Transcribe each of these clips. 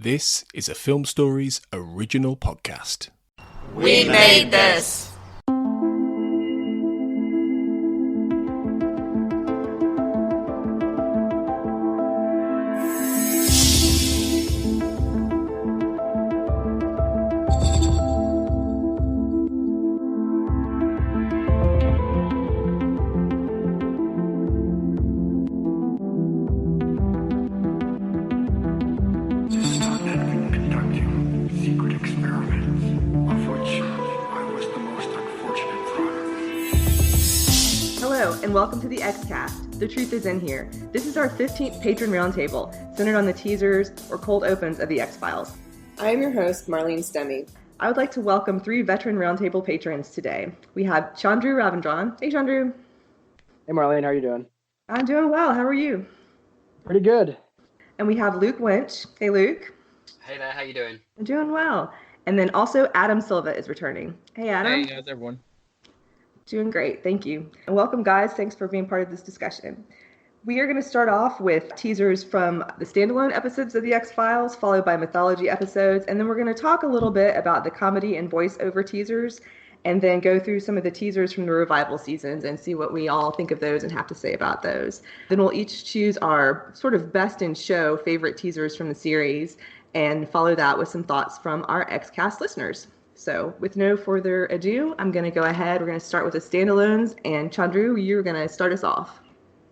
This is a Film Stories original podcast. We made this! And welcome to the X-Cast. The truth is in here. This is our 15th Patron Roundtable, centered on the teasers or cold opens of the X-Files. I am your host, Marlene Stemme. I would like to welcome 3 veteran Roundtable patrons today. We have Chandru Ravindran. Hey, Chandru. Hey, Marlene. How are you doing? I'm doing well. How are you? Pretty good. And we have Luke Winch. Hey, Luke. Hey there. How you doing? I'm doing well. And then also Adam Silva is returning. Hey, Adam. Hey, how's everyone? Doing great, thank you. And welcome, guys. Thanks for being part of this discussion. We are going to start off with teasers from the standalone episodes of The X-Files, followed by mythology episodes, and then we're going to talk a little bit about the comedy and voiceover teasers, and then go through some of the teasers from the revival seasons and see what we all think of those and have to say about those. Then we'll each choose our sort of best in show favorite teasers from the series, and follow that with some thoughts from our X-Cast listeners. So with no further ado, I'm going to go ahead. We're going to start with the standalones. And Chandru, you're going to start us off.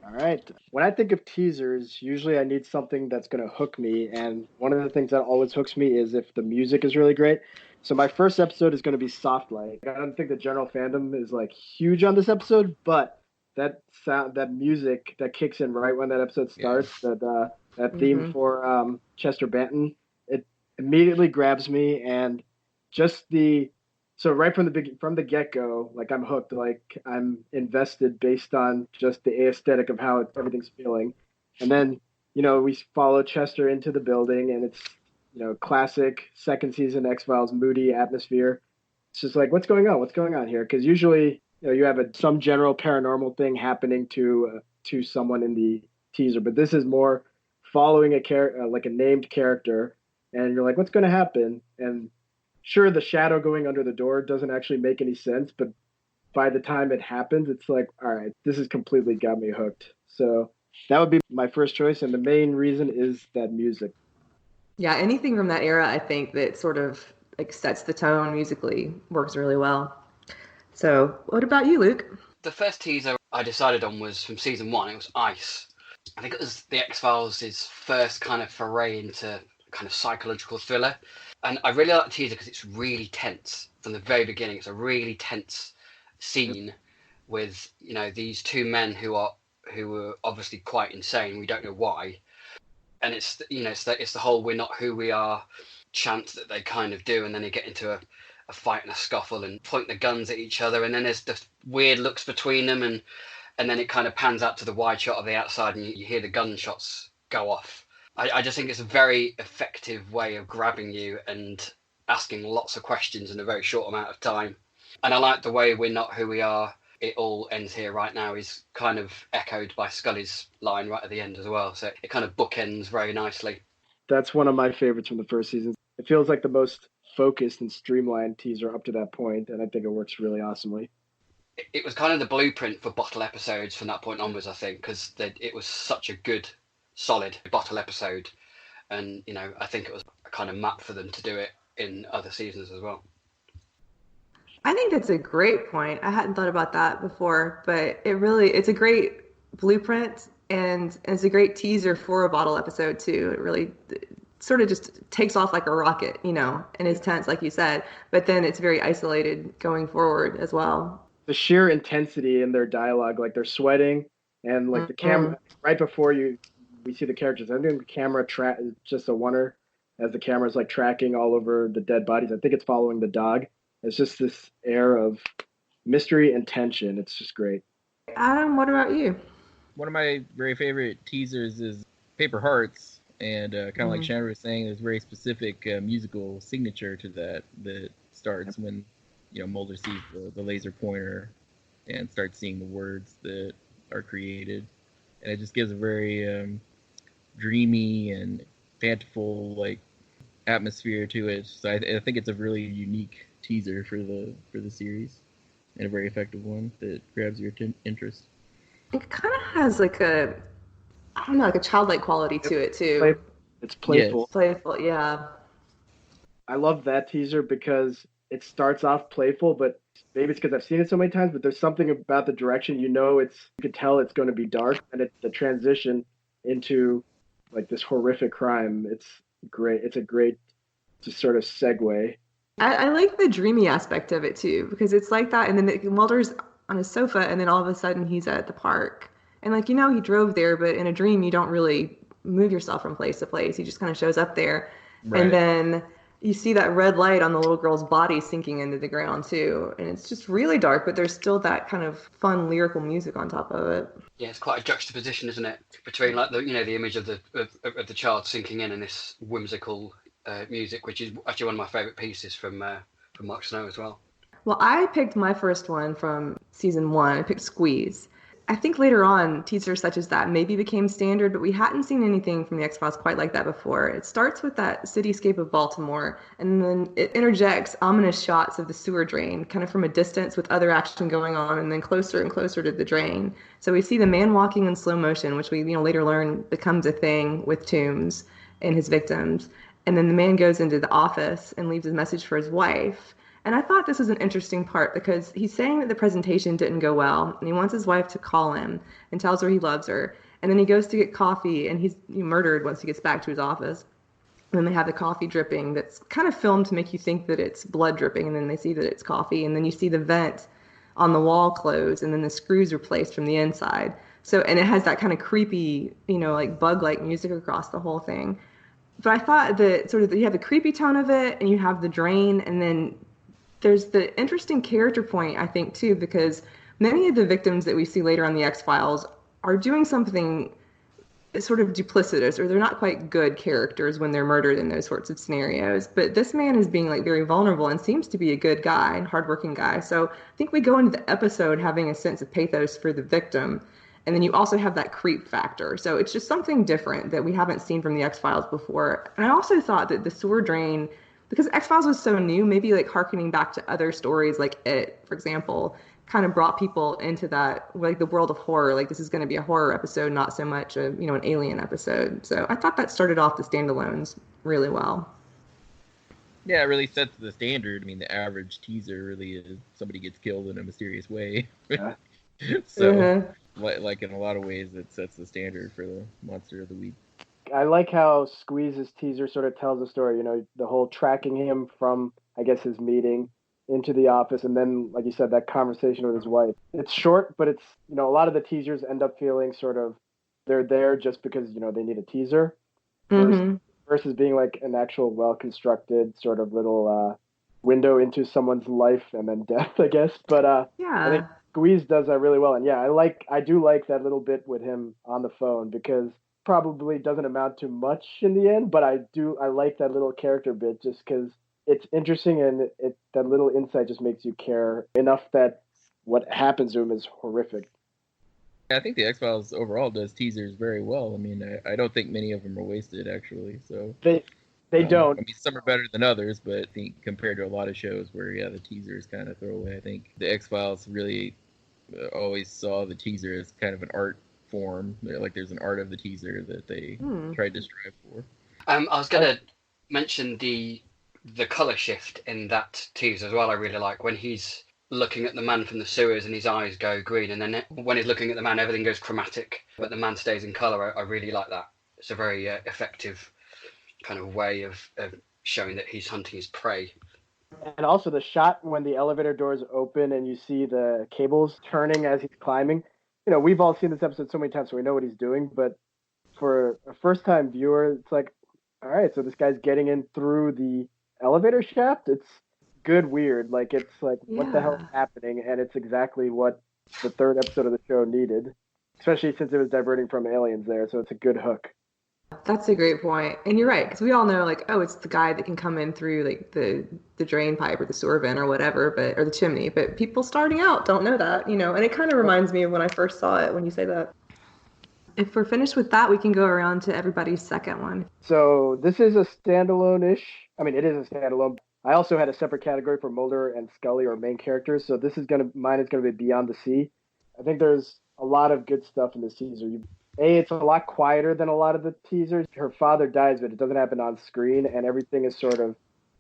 All right. When I think of teasers, usually I need something that's going to hook me. And one of the things that always hooks me is if the music is really great. So my first episode is going to be Soft Light. I don't think the general fandom is like huge on this episode, but that sound, that music that kicks in right when that episode starts, that theme for Chester Banton, it immediately grabs me. And so right from the get-go, like I'm hooked, like I'm invested based on just the aesthetic of how everything's feeling. And then, we follow Chester into the building, and it's, classic second season X-Files moody atmosphere. It's just like, what's going on here? Because usually, you have some general paranormal thing happening to someone in the teaser, but this is more following like a named character, and you're like, what's going to happen? And sure, the shadow going under the door doesn't actually make any sense, but by the time it happens, it's like, all right, this has completely got me hooked. So that would be my first choice, and the main reason is that music. Yeah, anything from that era, I think, that sort of like sets the tone musically works really well. So what about you, Luke? The first teaser I decided on was from season 1. It was Ice. I think it was the X-Files' first kind of foray into kind of psychological thriller. And I really like the teaser because it's really tense from the very beginning. It's a really tense scene with, these two men who are obviously quite insane. We don't know why. And it's the whole "we're not who we are" chant that they kind of do, and then they get into a fight and a scuffle and point the guns at each other, and then there's the weird looks between them, and then it kind of pans out to the wide shot of the outside, and you hear the gunshots go off. I just think it's a very effective way of grabbing you and asking lots of questions in a very short amount of time. And I like the way "we're not who we are, it all ends here right now" is kind of echoed by Scully's line right at the end as well. So it kind of bookends very nicely. That's one of my favorites from the first season. It feels like the most focused and streamlined teaser up to that point, and I think it works really awesomely. It was kind of the blueprint for bottle episodes from that point onwards, I think, because it was such a good, solid bottle episode. And, I think it was a kind of map for them to do it in other seasons as well. I think that's a great point. I hadn't thought about that before, but it's a great blueprint, and it's a great teaser for a bottle episode too. It really sort of just takes off like a rocket, and is tense, like you said, but then it's very isolated going forward as well. The sheer intensity in their dialogue, like they're sweating, and like the camera, right before we see the characters, I think the camera is just a wonder as the camera's like tracking all over the dead bodies. I think it's following the dog. It's just this air of mystery and tension. It's just great. Adam, what about you? One of my very favorite teasers is Paper Hearts, and kind of like Chandru was saying, there's a very specific musical signature to that starts when Mulder sees the laser pointer and starts seeing the words that are created, and it just gives a very dreamy and fanciful, like atmosphere to it. So I think it's a really unique teaser for the series, and a very effective one that grabs your interest. It kind of has like a, I don't know, like a childlike quality to it too. It's playful. Yes. Playful, yeah. I love that teaser because it starts off playful, but maybe it's because I've seen it so many times, but there's something about the direction, you can tell it's going to be dark, and the transition into like this horrific crime, it's great. It's a great just sort of segue. I like the dreamy aspect of it too, because it's like that, and then Mulder's on his sofa, and then all of a sudden he's at the park. And like, he drove there, but in a dream you don't really move yourself from place to place. He just kind of shows up there. Right. And then you see that red light on the little girl's body sinking into the ground too. And it's just really dark, but there's still that kind of fun lyrical music on top of it. Yeah, it's quite a juxtaposition, isn't it? Between like the image of the child sinking in and this whimsical music, which is actually one of my favourite pieces from Mark Snow as well. Well, I picked my first one from season 1. I picked Squeeze. I think later on, teasers such as that maybe became standard, but we hadn't seen anything from the X-Files quite like that before. It starts with that cityscape of Baltimore, and then it interjects ominous shots of the sewer drain, kind of from a distance with other action going on, and then closer and closer to the drain. So we see the man walking in slow motion, which we later learn becomes a thing with Toombs and his victims. And then the man goes into the office and leaves a message for his wife. And I thought this was an interesting part because he's saying that the presentation didn't go well, and he wants his wife to call him and tells her he loves her. And then he goes to get coffee, and he's murdered once he gets back to his office. And then they have the coffee dripping that's kind of filmed to make you think that it's blood dripping, and then they see that it's coffee. And then you see the vent on the wall close, and then the screws are placed from the inside. So, and it has that kind of creepy, like bug-like music across the whole thing. But I thought that sort of you have the creepy tone of it, and you have the drain, and then there's the interesting character point, I think, too, because many of the victims that we see later on the X-Files are doing something sort of duplicitous, or they're not quite good characters when they're murdered in those sorts of scenarios. But this man is being like very vulnerable and seems to be a good guy and hardworking guy. So I think we go into the episode having a sense of pathos for the victim. And then you also have that creep factor. So it's just something different that we haven't seen from the X-Files before. And I also thought that the sewer drain, because X-Files was so new, maybe like harkening back to other stories like It, for example, kind of brought people into that, like the world of horror. Like this is going to be a horror episode, not so much a, an alien episode. So I thought that started off the standalones really well. Yeah, it really sets the standard. I mean, the average teaser really is somebody gets killed in a mysterious way. Yeah. So, like in a lot of ways, it sets the standard for the monster of the week. I like how Squeeze's teaser sort of tells the story, the whole tracking him from, I guess, his meeting into the office. And then, like you said, that conversation with his wife. It's short, but it's, a lot of the teasers end up feeling sort of, they're there just because, they need a teaser. Mm-hmm. Versus being like an actual well-constructed sort of little window into someone's life and then death, I guess. But yeah. I think Squeeze does that really well. And yeah, I do like that little bit with him on the phone because probably doesn't amount to much in the end, but I like that little character bit just because it's interesting and that little insight just makes you care enough that what happens to him is horrific. I think the X-Files overall does teasers very well. I mean, I don't think many of them are wasted, actually. So They don't. I mean, some are better than others, but I think compared to a lot of shows where, the teasers kind of throw away, I think the X-Files really always saw the teaser as kind of an art form. Like there's an art of the teaser that they tried to strive for. I was going to mention the colour shift in that teaser as well. I really like when he's looking at the man from the sewers and his eyes go green, and then when he's looking at the man, everything goes chromatic, but the man stays in colour. I really like that. It's a very effective kind of way of showing that he's hunting his prey. And also the shot when the elevator doors open and you see the cables turning as he's climbing. We've all seen this episode so many times, so we know what he's doing. But for a first-time viewer, it's like, all right, so this guy's getting in through the elevator shaft. It's good weird. Like, it's like, what the hell is happening? And it's exactly what the third episode of the show needed, especially since it was diverting from aliens there. So it's a good hook. That's a great point. And you're right, because we all know, like, oh, it's the guy that can come in through, like, the drain pipe or the sewer vent or whatever, or the chimney. But people starting out don't know that, and it kind of reminds me of when I first saw it, when you say that. If we're finished with that, we can go around to everybody's second one. So this is a standalone-ish. I mean, it is a standalone. I also had a separate category for Mulder and Scully, or main characters. So mine is gonna be Beyond the Sea. I think there's a lot of good stuff in this teaser. It's a lot quieter than a lot of the teasers. Her father dies, but it doesn't happen on screen, and everything is sort of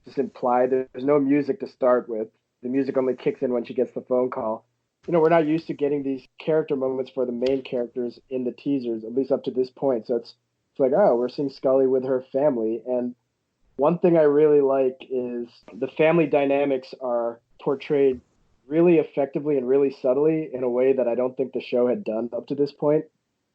just implied. There's no music to start with. The music only kicks in when she gets the phone call. We're not used to getting these character moments for the main characters in the teasers, at least up to this point. So it's like, oh, we're seeing Scully with her family. And one thing I really like is the family dynamics are portrayed really effectively and really subtly in a way that I don't think the show had done up to this point.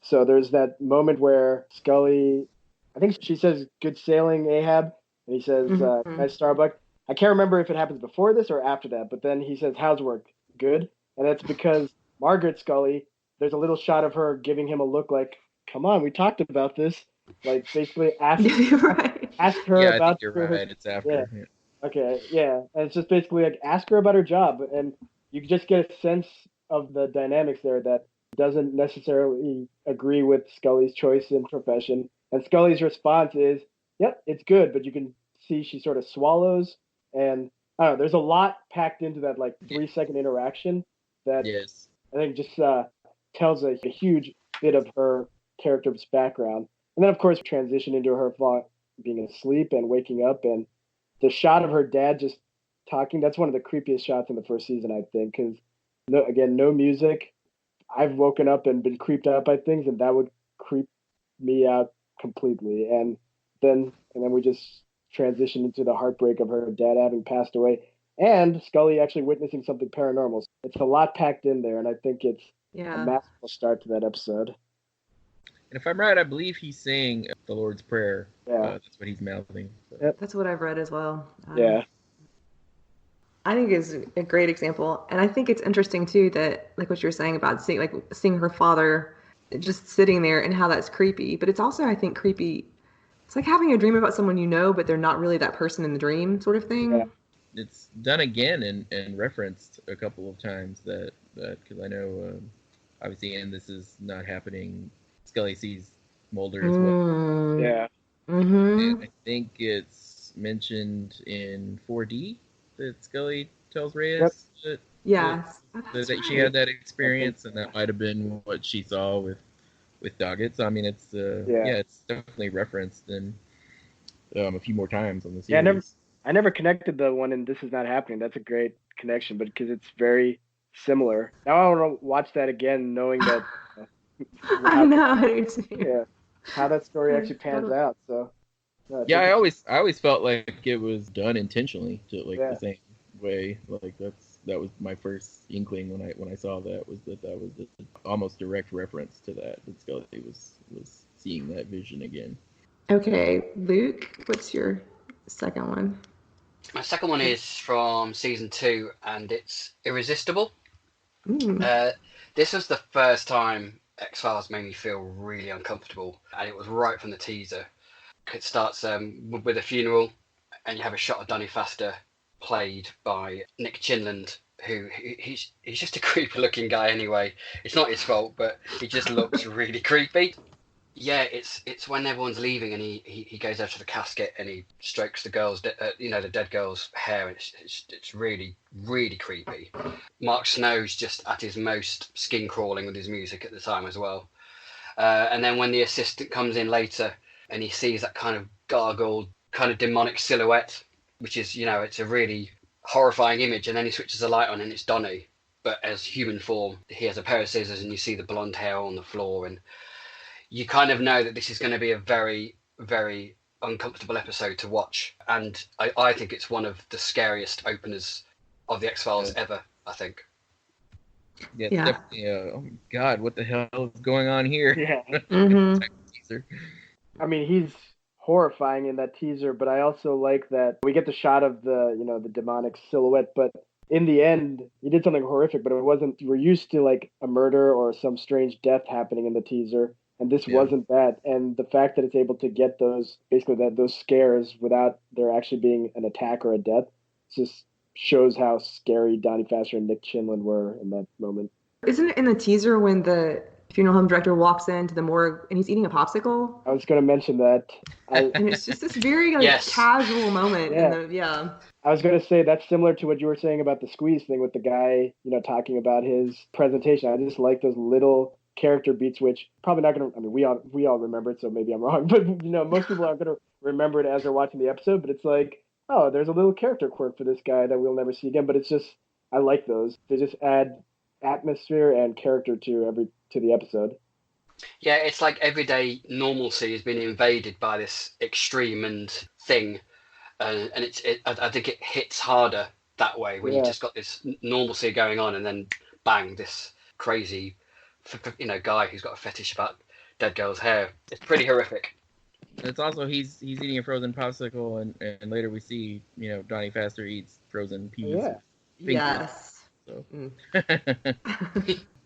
So there's that moment where Scully, I think she says, "Good sailing, Ahab," and he says, "Nice Starbuck." I can't remember if it happens before this or after that, but then he says, "How's work? Good?" And that's because Margaret Scully, there's a little shot of her giving him a look like, "Come on, we talked about this." Like, basically ask her I about think you're right. It's after. Yeah. Okay, yeah. And it's just basically like, ask her about her job. And you just get a sense of the dynamics there that doesn't necessarily agree with Scully's choice in profession. And Scully's response is, "Yep, it's good," but you can see she sort of swallows. And I don't know, there's a lot packed into that 3-second interaction that Yes. I think just tells a huge bit of her character's background. And then, of course, transition into her being asleep and waking up. And the shot of her dad just talking, that's one of the creepiest shots in the first season, I think, because, no music. I've woken up and been creeped out by things, and that would creep me out completely. And then we just transition into the heartbreak of her dad having passed away and Scully actually witnessing something paranormal. It's a lot packed in there, and I think it's a masterful start to that episode. And if I'm right, I believe he's saying the Lord's Prayer. Yeah. That's what he's mouthing. So. Yep. That's what I've read as well. Yeah. I think it's a great example. And I think it's interesting, too, that, like what you're saying about seeing her father just sitting there and how that's creepy. But it's also, I think, creepy. It's like having a dream about someone you know, but they're not really that person in the dream sort of thing. Yeah. It's done again and referenced a couple of times that because I know, obviously, and this is not happening. Scully sees Mulder as well. Yeah. Mm-hmm. And I think it's mentioned in 4D that Scully tells Reyes that she had that experience, and that might have been what she saw with Doggett. So I mean, it's it's definitely referenced in a few more times on the series. Yeah, I never connected the one in This Is Not Happening. That's a great connection, but because it's very similar. Now I want to watch that again, knowing that. I know. Yeah, how that story actually pans out. So. I always felt like it was done intentionally to the same way. Like that was my first inkling when I saw that was the almost direct reference to that Scully was seeing that vision again. Okay, Luke, what's your second one? My second one is from season 2, and it's Irresistible. This was the first time X-Files made me feel really uncomfortable, and it was right from the teaser. It starts with a funeral, and you have a shot of Donny Faster, played by Nick Chinland, who he's just a creepy looking guy anyway. It's not his fault, but he just looks really creepy. Yeah, it's when everyone's leaving, and he goes over to the casket and he strokes the girl's, the dead girl's hair, and it's really, really creepy. Mark Snow's just at his most skin crawling with his music at the time as well. And then when the assistant comes in later, and he sees that kind of gargled, kind of demonic silhouette, which is, it's a really horrifying image. And then he switches the light on, and it's Donny, but as human form. He has a pair of scissors, and you see the blonde hair on the floor, and you kind of know that this is going to be a very, very uncomfortable episode to watch. And I think it's one of the scariest openers of the X-Files ever, I think. Yeah, definitely. Oh my God, what the hell is going on here? Yeah. Mm-hmm. I mean, he's horrifying in that teaser, but I also like that we get the shot of the demonic silhouette, but in the end, he did something horrific, but it wasn't, we're used to like a murder or some strange death happening in the teaser, and this wasn't that. And the fact that it's able to get those scares without there actually being an attack or a death just shows how scary Donny Faster and Nick Chinland were in that moment. Isn't it in the teaser when the funeral home director walks into the morgue and he's eating a popsicle. I was going to mention that. And it's just this very casual moment. I was going to say that's similar to what you were saying about the squeeze thing with the guy, talking about his presentation. I just like those little character beats, which probably not going to, I mean, we all remember it, so maybe I'm wrong, but most people aren't going to remember it as they're watching the episode, but it's like, oh, there's a little character quirk for this guy that we'll never see again. But it's just, I like those. They just add atmosphere and character to the episode. Yeah, it's like everyday normalcy has been invaded by this extreme and thing, and I think it hits harder that way when you just got this normalcy going on, and then bang, this crazy, guy who's got a fetish about dead girls' hair. It's pretty horrific. It's also he's eating a frozen popsicle, and later we see Donnie Pfaster eats frozen peas. Yeah. Yes. So.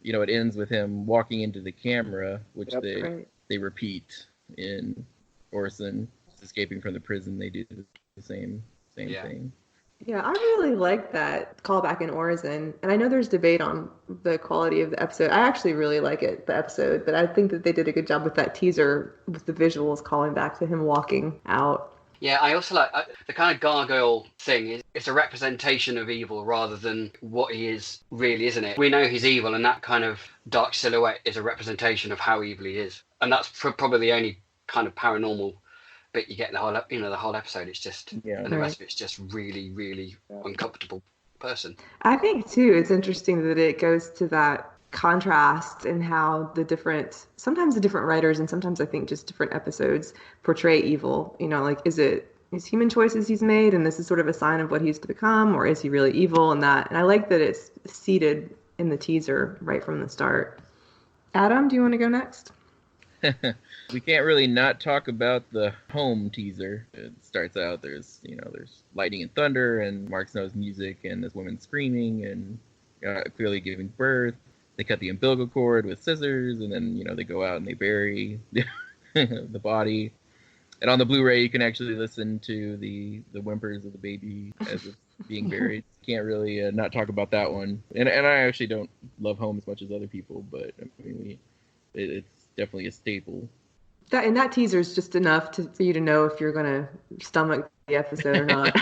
It ends with him walking into the camera, which they repeat in Orson escaping from the prison. They do the same thing. Yeah, I really like that callback in Orison, and I know there's debate on the quality of the episode. I actually really like the episode, but I think that they did a good job with that teaser, with the visuals calling back to him walking out. Yeah, I also like the kind of gargoyle thing. It's a representation of evil rather than what he is really, isn't it? We know he's evil, and that kind of dark silhouette is a representation of how evil he is, and that's probably the only kind of paranormal bit you get in the whole episode. It's just, and the rest of it's just really, really uncomfortable person. I think too, it's interesting that it goes to that contrast in how sometimes the different writers and sometimes I think just different episodes portray evil. Is human choices he's made and this is sort of a sign of what he's to become, or is he really evil? And I like that it's seated in the teaser right from the start. Adam, do you want to go next? We can't really not talk about the home teaser. It starts out, there's lightning and thunder and Mark Snow's music and this woman screaming and clearly giving birth. They cut the umbilical cord with scissors, and then, they go out and they bury the body. And on the Blu-ray, you can actually listen to the whimpers of the baby as it's being buried. Can't really not talk about that one. And I actually don't love Home as much as other people, but I mean, it's definitely a staple. That teaser is just enough for you to know if you're going to stomach the episode or not.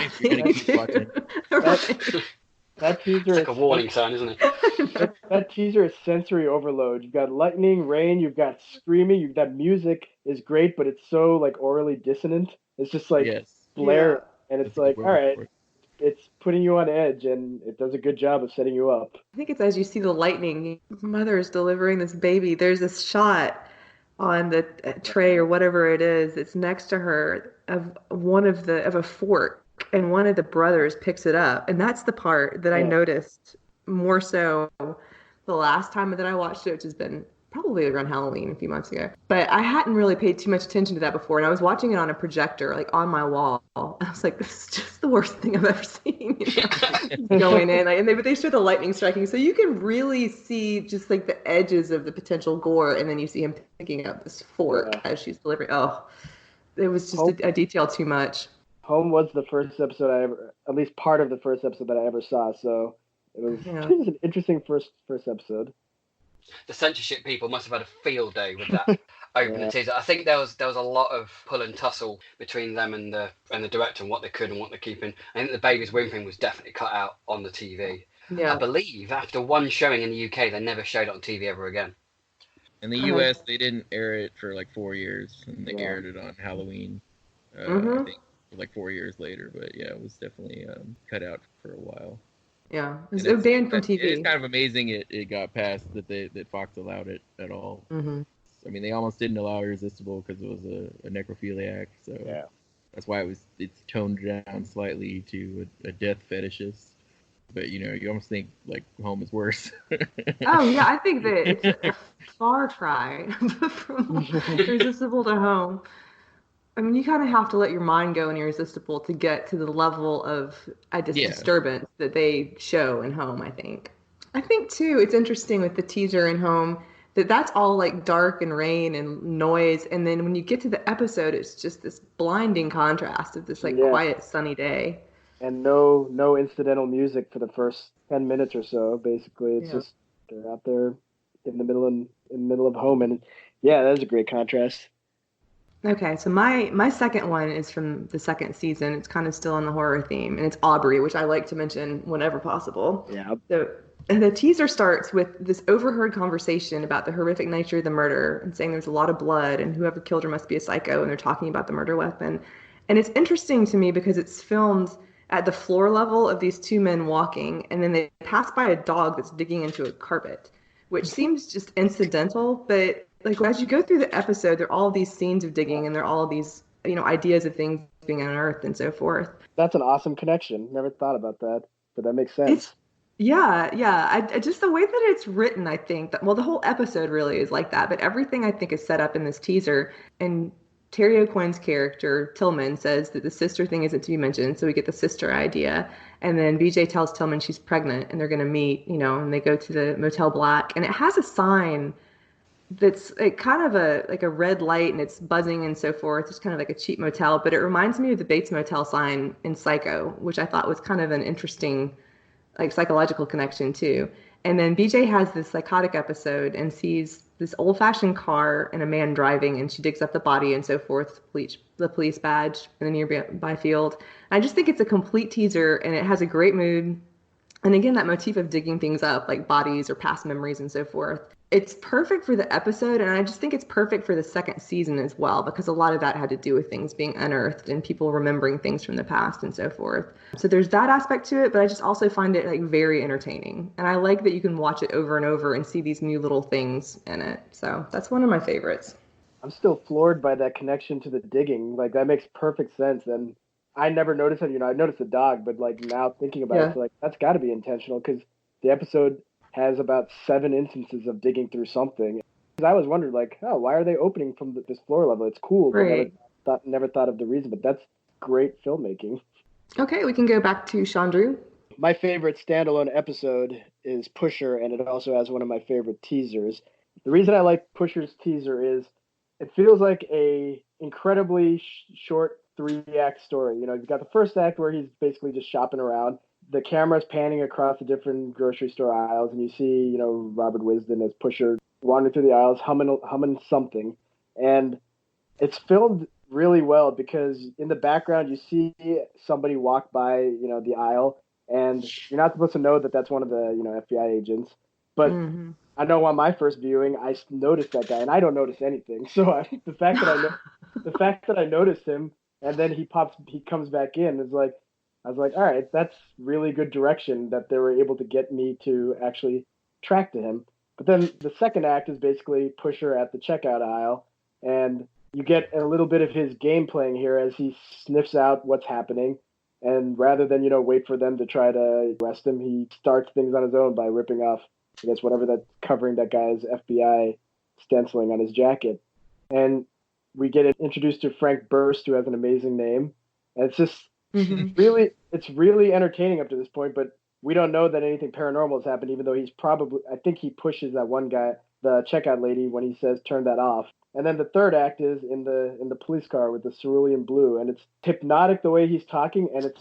That teaser is like a warning sign, isn't it? That teaser is sensory overload. You've got lightning, rain, you've got screaming, that music is great, but it's so orally dissonant. It's just blare, and it's all right, it's putting you on edge, and it does a good job of setting you up. I think it's as you see the lightning, mother is delivering this baby. There's this shot on the tray or whatever it is. It's next to her of a fork. And one of the brothers picks it up. And that's the part that I noticed more so the last time that I watched it, which has been probably around Halloween a few months ago. But I hadn't really paid too much attention to that before. And I was watching it on a projector, on my wall. I was like, this is just the worst thing I've ever seen. Going in. But they show the lightning striking. So you can really see just the edges of the potential gore. And then you see him picking up this fork as she's delivering. Oh, it was just a detail too much. Home was the first episode at least part of the first episode that I ever saw, so it was an interesting first episode. The censorship people must have had a field day with that opening teaser. I think there was a lot of pull and tussle between them and the director and what they could and what they're keeping. I think the baby's whimpering was definitely cut out on the TV. Yeah. I believe after one showing in the UK, they never showed it on TV ever again. In the US, they didn't air it for 4 years, and they aired it on Halloween. I think. 4 years later, but it was definitely cut out for a while. Yeah, it was banned from TV. It's kind of amazing it got passed that Fox allowed it at all. Mm-hmm. I mean, they almost didn't allow Irresistible because it was a necrophiliac, so that's why it's toned down slightly to a death fetishist. But you almost think Home is worse. Oh yeah, I think that it's a far cry from Irresistible to Home. I mean, you kind of have to let your mind go in Irresistible to get to the level of disturbance that they show in Home, I think. I think, too, it's interesting with the teaser in Home that's all dark and rain and noise. And then when you get to the episode, it's just this blinding contrast of this quiet, sunny day. And no incidental music for the first 10 minutes or so, basically. It's just they're out there in the middle in the middle of home. And yeah, that is a great contrast. Okay, so my second one is from the second season. It's kind of still on the horror theme, and it's Aubrey, which I like to mention whenever possible. Yeah. And the teaser starts with this overheard conversation about the horrific nature of the murder and saying there's a lot of blood and whoever killed her must be a psycho, and they're talking about the murder weapon. And it's interesting to me because it's filmed at the floor level of these two men walking, and then they pass by a dog that's digging into a carpet, which seems just incidental, but like as you go through the episode, there are all these scenes of digging, and there are all of these, ideas of things being unearthed and so forth. That's an awesome connection. Never thought about that, but that makes sense. Yeah. I just the way that it's written, I think that, well, the whole episode really is like that, but everything I think is set up in this teaser. And Terry O'Quinn's character, Tillman, says that the sister thing isn't to be mentioned, so we get the sister idea. And then BJ tells Tillman she's pregnant and they're going to meet, and they go to the Motel Black. And it has a sign that's kind of a red light, and it's buzzing and so forth. It's kind of like a cheap motel, but it reminds me of the Bates Motel sign in Psycho, which I thought was kind of an interesting psychological connection too. And then BJ has this psychotic episode and sees this old-fashioned car and a man driving, and she digs up the body and so forth, the police badge in the nearby field. I just think it's a complete teaser, and it has a great mood. And again, that motif of digging things up, like bodies or past memories and so forth. It's perfect for the episode, and I just think it's perfect for the second season as well, because a lot of that had to do with things being unearthed and people remembering things from the past and so forth. So there's that aspect to it, but I just also find it very entertaining. And I like that you can watch it over and over and see these new little things in it. So that's one of my favorites. I'm still floored by that connection to the digging. That makes perfect sense. And I never noticed it. I noticed the dog, but now thinking about it, that's got to be intentional, because the episode has about 7 instances of digging through something. Because I was wondering, why are they opening from this floor level? It's cool, right. But never thought of the reason. But that's great filmmaking. Okay, we can go back to Chandru. My favorite standalone episode is Pusher, and it also has one of my favorite teasers. The reason I like Pusher's teaser is it feels like a incredibly short 3-act story. You've got the first act where he's basically just shopping around. The camera's panning across the different grocery store aisles, and you see, Robert Wisden as Pusher wandering through the aisles, humming something. And it's filmed really well because in the background you see somebody walk by, the aisle, and you're not supposed to know that that's one of the, FBI agents. But I know on my first viewing, I noticed that guy, and I don't notice anything. So the fact that I noticed him, and then he comes back in, is I was all right, that's really good direction that they were able to get me to actually track to him. But then the second act is basically Pusher at the checkout aisle, and you get a little bit of his game playing here as he sniffs out what's happening. And rather than, wait for them to try to arrest him, he starts things on his own by ripping off, I guess, whatever that's covering that guy's FBI stenciling on his jacket. And we get introduced to Frank Burst, who has an amazing name. And it's just it's really entertaining up to this point, but we don't know that anything paranormal has happened, even though I think he pushes that one guy, the checkout lady, when he says, turn that off. And then the third act is in the police car with the cerulean blue, and it's hypnotic the way he's talking, and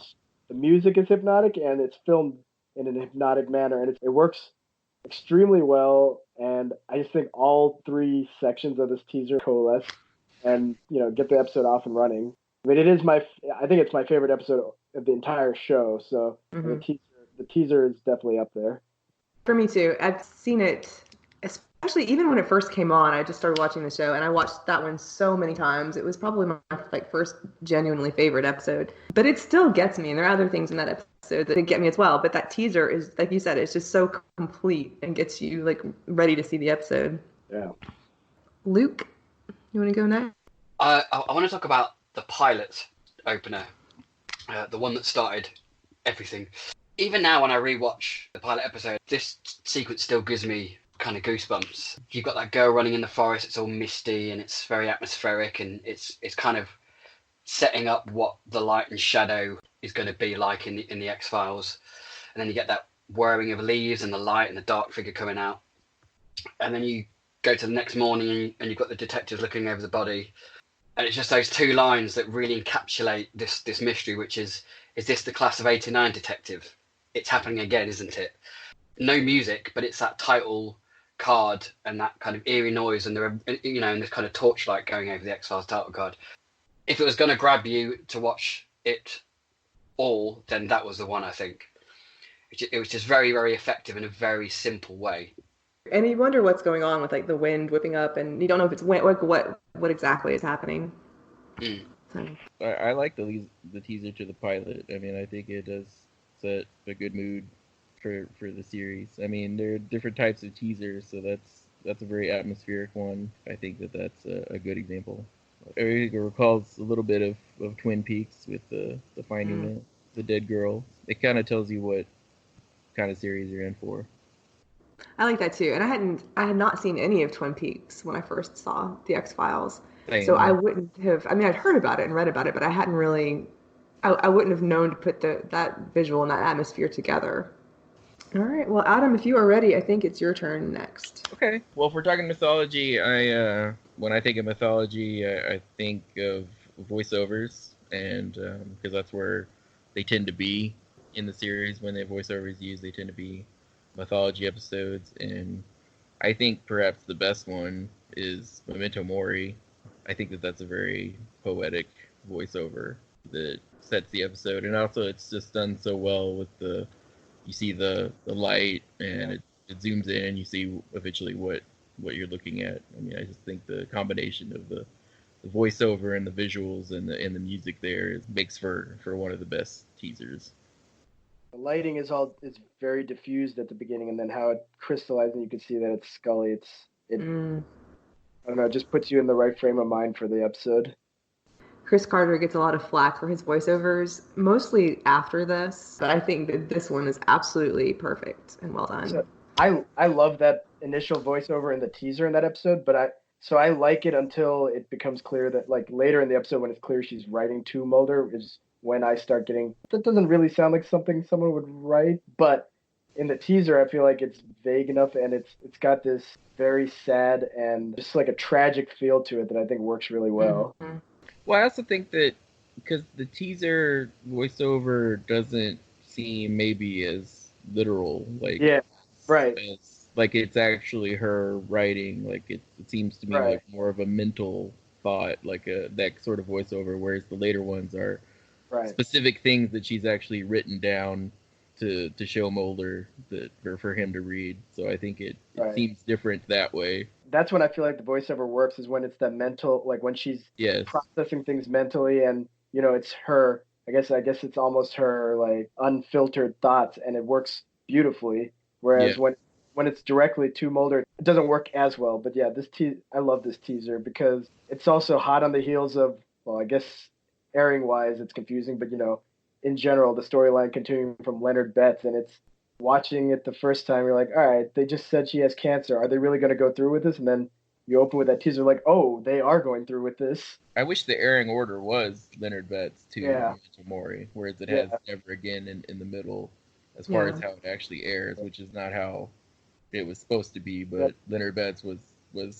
the music is hypnotic, and it's filmed in an hypnotic manner, and it works extremely well. And I just think all 3 sections of this teaser coalesce and, get the episode off and running. I mean, I think it's my favorite episode of the entire show. So the teaser is definitely up there. For me too. I've seen it, especially even when it first came on. I just started watching the show, and I watched that one so many times. It was probably my first genuinely favorite episode. But it still gets me, and there are other things in that episode that get me as well. But that teaser is, like you said, it's just so complete and gets you ready to see the episode. Yeah. Luke, you want to go next? I want to talk about the pilot opener, the one that started everything. Even now, when I rewatch the pilot episode, this sequence still gives me kind of goosebumps. You've got that girl running in the forest. It's all misty and it's very atmospheric, and it's kind of setting up what the light and shadow is going to be like in the X-Files. And then you get that whirring of leaves and the light and the dark figure coming out. And then you go to the next morning and you've got the detectives looking over the body. And it's just those 2 lines that really encapsulate this mystery, which is this the class of 89 detective? It's happening again, isn't it? No music, but it's that title card and that kind of eerie noise and and this kind of torchlight going over the X-Files title card. If it was going to grab you to watch it all, then that was the one, I think. It was just very, very effective in a very simple way. And you wonder what's going on with like the wind whipping up, and you don't know if it's wind, what exactly is happening. Mm. So. I like the teaser to the pilot. I mean, I think it does set a good mood for the series. I mean, there are different types of teasers, so that's a very atmospheric one. I think that's a good example. It recalls a little bit of Twin Peaks with the finding the dead girl. It kind of tells you what kind of series you're in for. I like that too, and I had not seen any of Twin Peaks when I first saw the X-Files, so I wouldn't have. I mean, I'd heard about it and read about it, but I hadn't really. I wouldn't have known to put that visual and that atmosphere together. All right, well, Adam, if you are ready, I think it's your turn next. Okay. Well, if we're talking mythology, when I think of mythology, I think of voiceovers, and because that's where they tend to be in the series. When they have voiceovers used, they tend to be mythology episodes, and I think perhaps the best one is Memento Mori. I think that's a very poetic voiceover that sets the episode, and also it's just done so well with you see the light, and it zooms in, and you see eventually what you're looking at. I mean, I just think the combination of the voiceover and the visuals and the music there makes for one of the best teasers. The lighting is very diffused at the beginning, and then how it crystallizes, and you can see that it's Scully. I don't know, it just puts you in the right frame of mind for the episode. Chris Carter gets a lot of flack for his voiceovers, mostly after this, but I think that this one is absolutely perfect and well done. So I love that initial voiceover in the teaser in that episode, but I like it until it becomes clear that, like, later in the episode when it's clear she's writing to Mulder is when I start getting, that doesn't really sound like something someone would write, but in the teaser I feel like it's vague enough, and it's got this very sad and just like a tragic feel to it that I think works really well. Mm-hmm. Well, I also think that because the teaser voiceover doesn't seem maybe as literal, like right, like it's actually her writing. Like it seems to me like more of a mental thought, like that sort of voiceover. Whereas the later ones are specific things that she's actually written down to show Mulder that for him to read. So I think it seems different that way. That's when I feel like the voiceover works, is when it's that mental, like when she's processing things mentally, and it's her. I guess it's almost her like unfiltered thoughts, and it works beautifully. Whereas when it's directly to Mulder, it doesn't work as well. But yeah, I love this teaser because it's also hot on the heels of, well, I guess airing wise it's confusing, but in general the storyline continuing from Leonard Betts, and it's watching it the first time, you're like, all right, they just said she has cancer. Are they really going to go through with this? And then you open with that teaser, like, oh, they are going through with this. I wish the airing order was Leonard Betts to Mori, whereas it has Never Again in the middle as far as how it actually airs, which is not how it was supposed to be. But Leonard Betts was,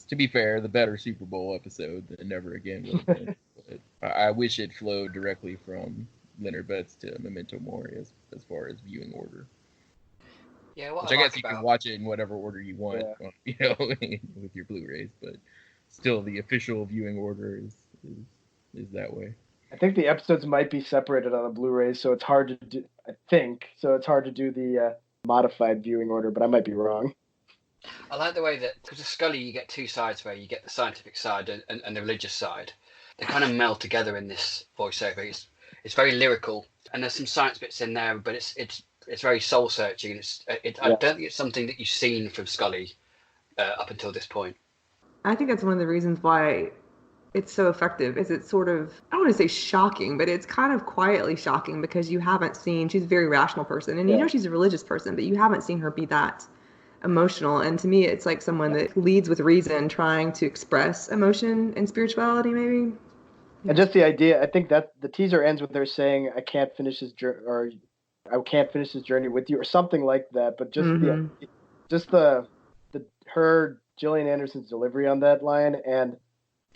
to be fair, the better Super Bowl episode than Never Again was. But I wish it flowed directly from Leonard Betts to Memento Mori as far as viewing order. Yeah, which I guess you can watch it in whatever order you want, with your Blu-rays, but still the official viewing order is that way. I think the episodes might be separated on the Blu-rays, so it's hard to do. I think so. It's hard to do the modified viewing order, but I might be wrong. I like the way that, because of Scully, you get two sides where you get the scientific side and the religious side. They kind of meld together in this voiceover. It's very lyrical, and there's some science bits in there, but it's very soul searching, and I don't think it's something that you've seen from Scully up until this point. I think that's one of the reasons why it's so effective. Is it's sort of, I don't want to say shocking, but it's kind of quietly shocking because you haven't seen. She's a very rational person, and she's a religious person, but you haven't seen her be that emotional. And to me, it's like someone that leads with reason, trying to express emotion and spirituality, maybe. And just the idea, I think that the teaser ends with her saying, "I can't finish this journey," or "I can't finish this journey with you," or something like that. But just her Gillian Anderson's delivery on that line, and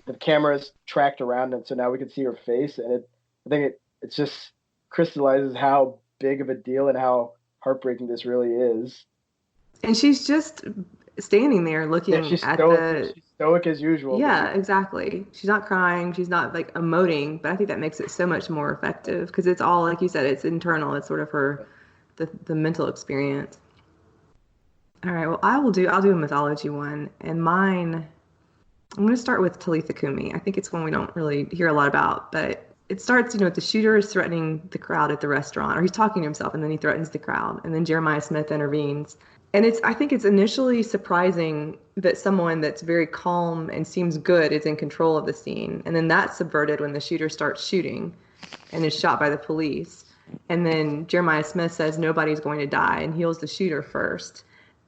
the camera's tracked around it, so now we can see her face, and I think it just crystallizes how big of a deal and how heartbreaking this really is. And she's just standing there looking she's at stoic, she's stoic as usual. Yeah, exactly. She's not crying. She's not like emoting, but I think that makes it so much more effective because it's all, like you said, it's internal. It's sort of the mental experience. All right. Well, I'll do a mythology one, and mine. I'm going to start with Talitha Kumi. I think it's one we don't really hear a lot about, but it starts, the shooter is threatening the crowd at the restaurant, or he's talking to himself, and then he threatens the crowd, and then Jeremiah Smith intervenes. And I think it's initially surprising that someone that's very calm and seems good is in control of the scene. And then that's subverted when the shooter starts shooting and is shot by the police. And then Jeremiah Smith says nobody's going to die and heals the shooter first.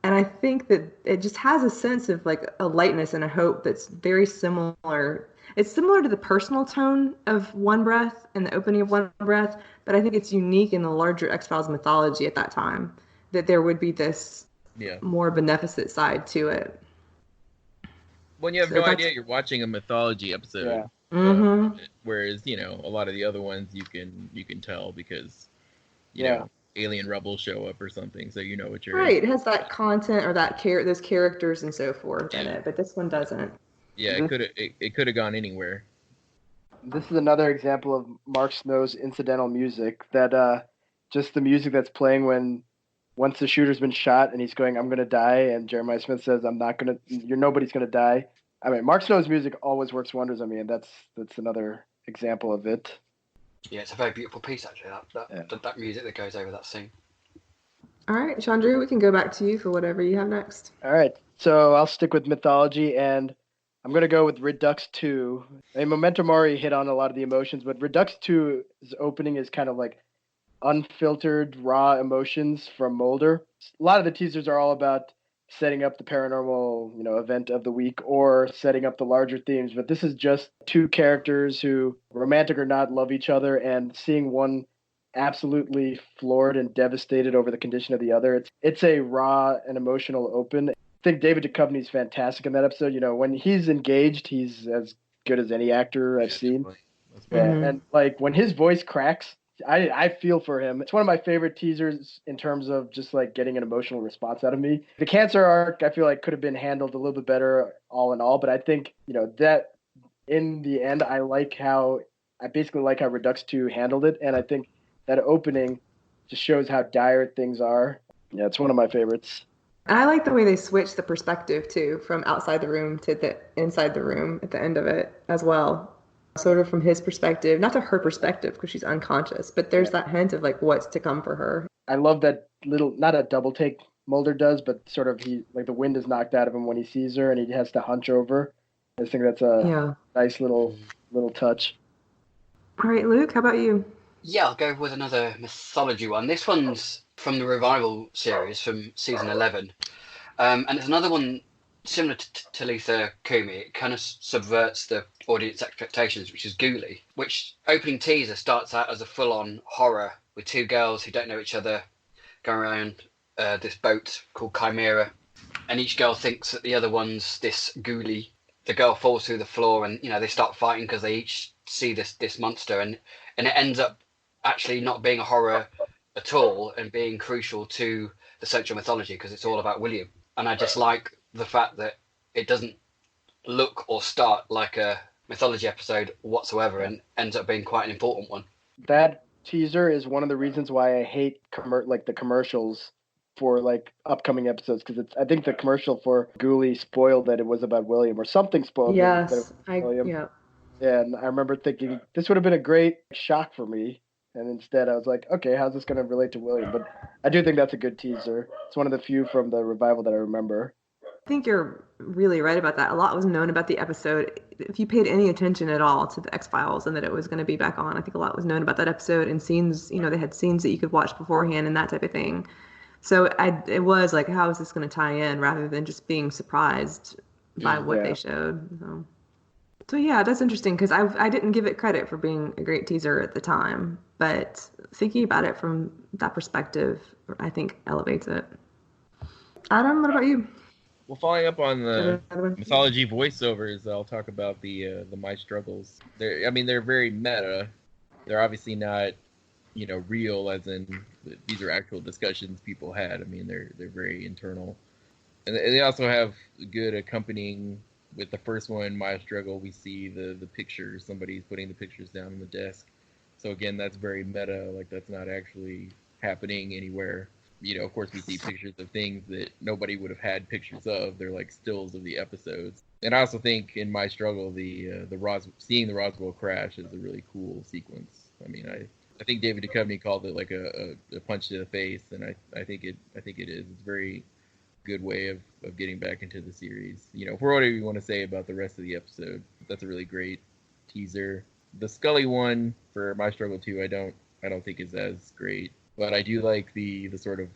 And I think that it just has a sense of like a lightness and a hope that's very similar. It's similar to the personal tone of One Breath and the opening of One Breath, but I think it's unique in the larger X-Files mythology at that time, that there would be this more beneficent side to it. When you have no idea you're watching a mythology episode. Yeah. Whereas, a lot of the other ones you can tell because, you know, alien rebels show up or something, so you know what you're right. It has that content or those characters and so forth in it, but this one doesn't. Yeah, it could have gone anywhere. This is another example of Mark Snow's incidental music. That just the music that's playing once the shooter's been shot and he's going, "I'm gonna die," and Jeremiah Smith says, "Nobody's gonna die." I mean, Mark Snow's music always works wonders on me, and that's another example of it. Yeah, it's a very beautiful piece, actually, that music that goes over that scene. All right, Chandru, we can go back to you for whatever you have next. All right, so I'll stick with mythology, and I'm going to go with Redux 2. I mean, Memento Mori hit on a lot of the emotions, but Redux 2's opening is kind of like unfiltered, raw emotions from Mulder. A lot of the teasers are all about setting up the paranormal, event of the week or setting up the larger themes. But this is just two characters who, romantic or not, love each other, and seeing one absolutely floored and devastated over the condition of the other. It's a raw and emotional open. I think David Duchovny's fantastic in that episode. When he's engaged, he's as good as any actor I've seen. And like when his voice cracks, I feel for him. It's one of my favorite teasers in terms of just like getting an emotional response out of me. The cancer arc, I feel like could have been handled a little bit better all in all, but I think, that in the end, I basically like how Redux 2 handled it. And I think that opening just shows how dire things are. Yeah, it's one of my favorites. And I like the way they switch the perspective too, from outside the room to the inside the room at the end of it as well. Sort of from his perspective, not to her perspective because she's unconscious, but there's that hint of like what's to come for her. I love that little, not a double take Mulder does, but sort of the wind is knocked out of him when he sees her and he has to hunch over. I think that's a nice little touch. All right, Luke, how about you? Yeah, I'll go with another mythology one. This one's from the Revival series from season 11. And it's another one similar to Talitha Kumi. It kind of subverts the audience expectations, which is Ghoulie, which opening teaser starts out as a full-on horror with two girls who don't know each other going around this boat called Chimera, and each girl thinks that the other one's this Ghoulie. The girl falls through the floor and they start fighting because they each see this monster, and it ends up actually not being a horror at all and being crucial to the central mythology because it's all about William. And I just like the fact that it doesn't look or start like a mythology episode whatsoever and ends up being quite an important one. That teaser is one of the reasons why I hate the commercials for like upcoming episodes, because I think the commercial for Ghoulie spoiled that it was about William, or something spoiled that it was William. Yeah, and I remember thinking this would have been a great shock for me, and instead I was like, okay, how's this going to relate to William? But I do think that's a good teaser. It's one of the few from the Revival that I remember. I think you're really right about that. A lot was known about the episode. If you paid any attention at all to the X-Files and that it was going to be back on, I think a lot was known about that episode and scenes, they had scenes that you could watch beforehand and that type of thing. So it was like, how is this going to tie in rather than just being surprised by what they showed. So yeah, that's interesting because I didn't give it credit for being a great teaser at the time, but thinking about it from that perspective, I think elevates it. Adam, what about you? Well, following up on the mythology voiceovers, I'll talk about the My Struggles. They're very meta. They're obviously not, real, as in these are actual discussions people had. They're very internal. And they also have good accompanying with the first one, My Struggle. We see the pictures. Somebody's putting the pictures down on the desk. So again, that's very meta. Like, that's not actually happening anywhere. Of course, we see pictures of things that nobody would have had pictures of. They're like stills of the episodes. And I also think in My Struggle, seeing the Roswell crash is a really cool sequence. I mean, I think David Duchovny called it like a punch to the face, and I think it is. It's a very good way of getting back into the series. For whatever you want to say about the rest of the episode, that's a really great teaser. The Scully one for My Struggle 2, I don't think is as great, but I do like the sort of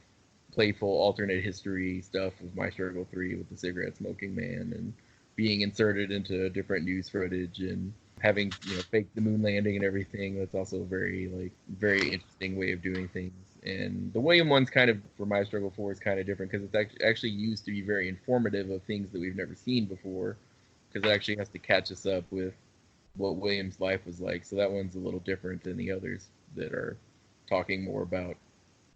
playful alternate history stuff of My Struggle 3 with the cigarette smoking man and being inserted into different news footage and having fake the moon landing and everything. That's also a very interesting way of doing things. And the William one's kind of, for My Struggle 4, is kind of different because it's actually used to be very informative of things that we've never seen before, because it actually has to catch us up with what William's life was like. So that one's a little different than the others that are talking more about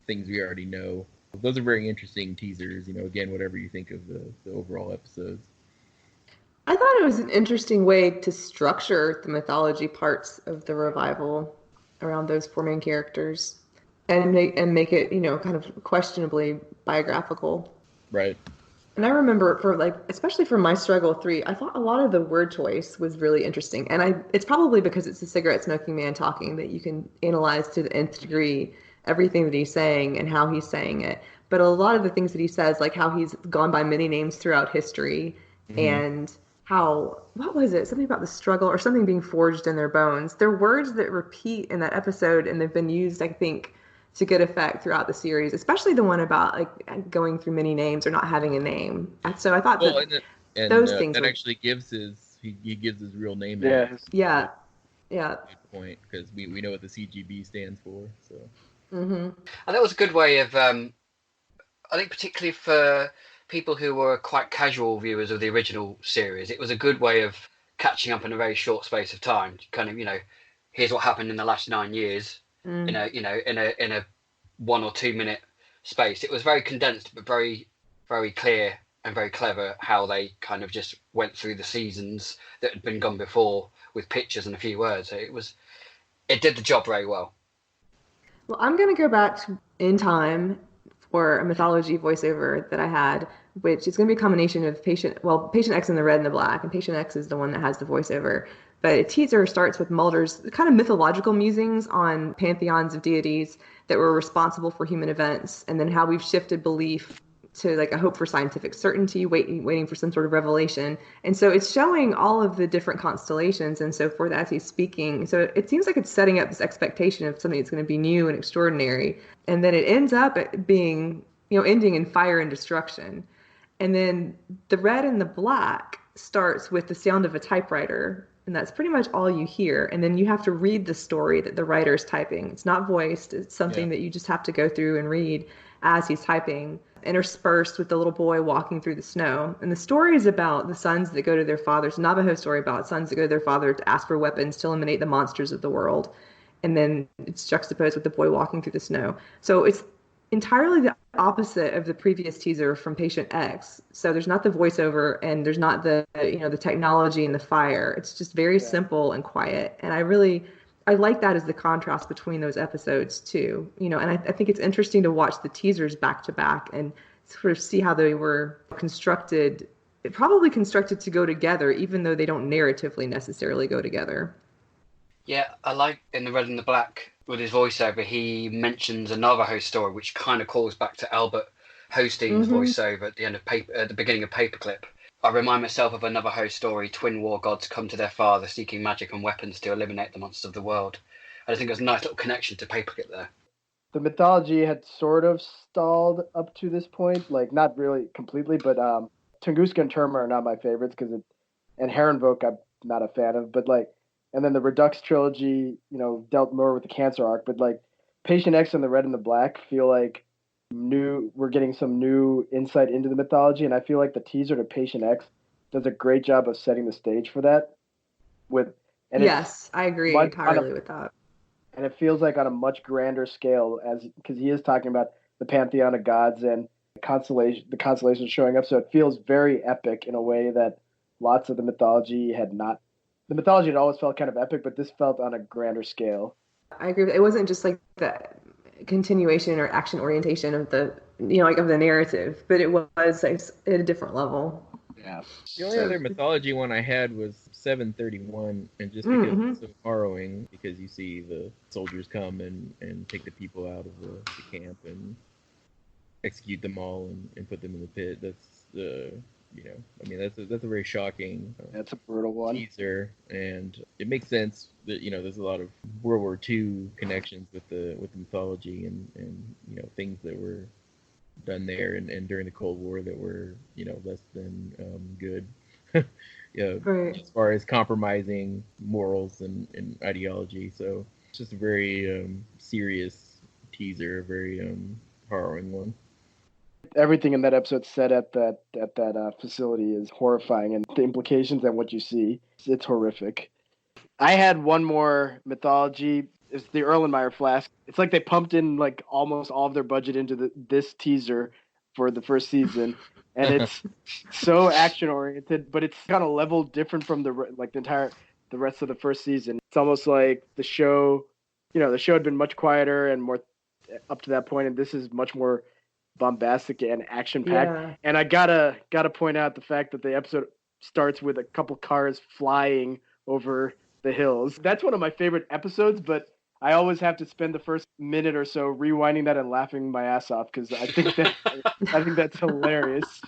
things we already know. Those are very interesting teasers, again, whatever you think of the overall episodes. I thought it was an interesting way to structure the mythology parts of the revival around those four main characters and make it, kind of questionably biographical. Right. And I remember especially for My Struggle 3, I thought a lot of the word choice was really interesting. And it's probably because it's a cigarette smoking man talking that you can analyze to the nth degree everything that he's saying and how he's saying it. But a lot of the things that he says, like how he's gone by many names throughout history, and what was it? Something about the struggle or something being forged in their bones. They're words that repeat in that episode, and they've been used, I think, to good effect throughout the series, especially the one about like going through many names or not having a name. So I thought those things that actually gives he gives his real name. Yeah. Good point, because we know what the CGB stands for. So. And that was a good way of, I think, particularly for people who were quite casual viewers of the original series, it was a good way of catching up in a very short space of time. Kind of, here's what happened in the last 9 years. In a 1 or 2 minute space. It was very condensed, but very, very clear and very clever how they kind of just went through the seasons that had been gone before with pictures and a few words. It did the job very well. Well, I'm going to go back in time for a mythology voiceover that I had, which is going to be a combination of Patient X in the red and the black, and Patient X is the one that has the voiceover. But a teaser starts with Mulder's kind of mythological musings on pantheons of deities that were responsible for human events, and then how we've shifted belief to like a hope for scientific certainty, waiting for some sort of revelation. And so it's showing all of the different constellations and so forth as he's speaking. So it seems like it's setting up this expectation of something that's going to be new and extraordinary. And then it ends up being, ending in fire and destruction. And then the red and the black starts with the sound of a typewriter. And that's pretty much all you hear. And then you have to read the story that the writer's typing. It's not voiced. It's something that you just have to go through and read as he's typing, interspersed with the little boy walking through the snow. And the story is about the sons that go to their fathers, Navajo story about sons that go to their father to ask for weapons to eliminate the monsters of the world. And then it's juxtaposed with the boy walking through the snow. So it's entirely the opposite of the previous teaser from Patient X. So there's not the voiceover and there's not the the technology and the fire. It's just very simple and quiet. And I like that as the contrast between those episodes too. And I think it's interesting to watch the teasers back to back and sort of see how they were constructed, probably constructed to go together, even though they don't narratively necessarily go together. Yeah, I like in the red and the black with his voiceover, he mentions a Navajo story, which kind of calls back to Albert Hostein's voiceover at the end of at the beginning of Paperclip. I remind myself of a Navajo story: twin war gods come to their father seeking magic and weapons to eliminate the monsters of the world. I think there's a nice little connection to Paperclip there. The mythology had sort of stalled up to this point, like not really completely, but Tunguska and Terma are not my favorites and Herrenvolk I'm not a fan of, but and then the Redux trilogy, dealt more with the Cancer arc, but Patient X and the Red and the Black feel like we're getting some new insight into the mythology, and I feel like the teaser to Patient X does a great job of setting the stage for that. Yes, I agree entirely with that. And it feels like on a much grander scale, because he is talking about the pantheon of gods and the constellation showing up. So it feels very epic in a way that lots of the mythology had not. The mythology had always felt kind of epic, but this felt on a grander scale. I agree with it. It wasn't just like the continuation or action orientation of the, like of the narrative, but it was like, at a different level. Yeah. The only other mythology one I had was 731, and just because it's so harrowing, because you see the soldiers come and take the people out of the camp and execute them all and put them in the pit. That's that's a very shocking. That's a brutal one. Teaser, and it makes sense that there's a lot of World War II connections with the mythology and things that were done there and during the Cold War that were less than good. Right. As far as compromising morals and ideology. So it's just a very serious teaser, a very harrowing one. Everything in that episode set at that facility is horrifying, and the implications and what you see, it's horrific. I had one more mythology. It's the Erlenmeyer flask. It's like they pumped in like almost all of their budget into this teaser for the first season, and it's so action oriented, but it's kind of level different from the rest of the first season. It's almost like the show had been much quieter and more up to that point, and this is much more bombastic and action packed. Yeah. And I gotta point out the fact that the episode starts with a couple cars flying over the hills. That's one of my favorite episodes, but I always have to spend the first minute or so rewinding that and laughing my ass off because I think that's hilarious.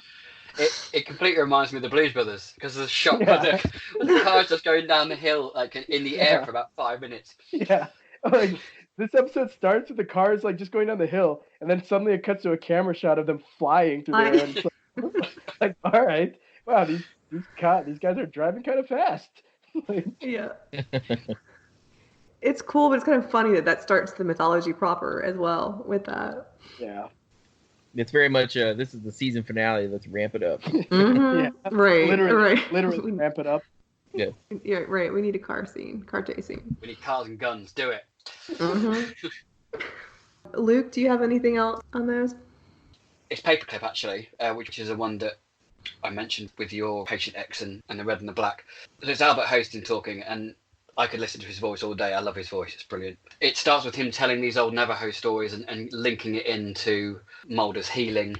It completely reminds me of the Blues Brothers because there's a shot where the car's just going down the hill like in the air for about 5 minutes. Yeah. Like, this episode starts with the cars like just going down the hill, and then suddenly it cuts to a camera shot of them flying through there. And it's like, all right, wow, these guys are driving kind of fast. Yeah. It's cool, but it's kind of funny that starts the mythology proper as well with that. Yeah. It's very much this is the season finale. Let's ramp it up. Mm-hmm. Yeah. Right. Literally ramp it up. Yeah. Yeah. Right. We need a car chasing. We need cars and guns. Do it. Mm-hmm. Luke, do you have anything else on those? It's Paperclip actually, which is a one that I mentioned with your Patient X and the Red and the Black. So it's Albert Hostin talking, and I could listen to his voice all day. I love his voice. It's brilliant. It starts with him telling these old Navajo stories and linking it into Mulder's healing.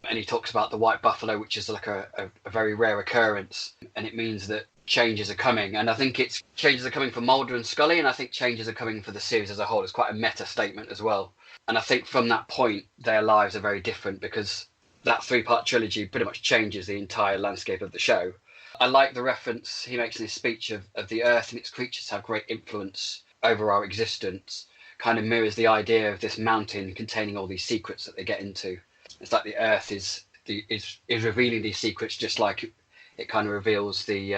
And he talks about the white buffalo, which is like a very rare occurrence. And it means that changes are coming. And I think changes are coming for Mulder and Scully. And I think changes are coming for the series as a whole. It's quite a meta statement as well. And I think from that point, their lives are very different because that 3-part trilogy pretty much changes the entire landscape of the show. I like the reference he makes in his speech of the Earth and its creatures have great influence over our existence. Kind of mirrors the idea of this mountain containing all these secrets that they get into. It's like the Earth is revealing these secrets, just like it kind of reveals the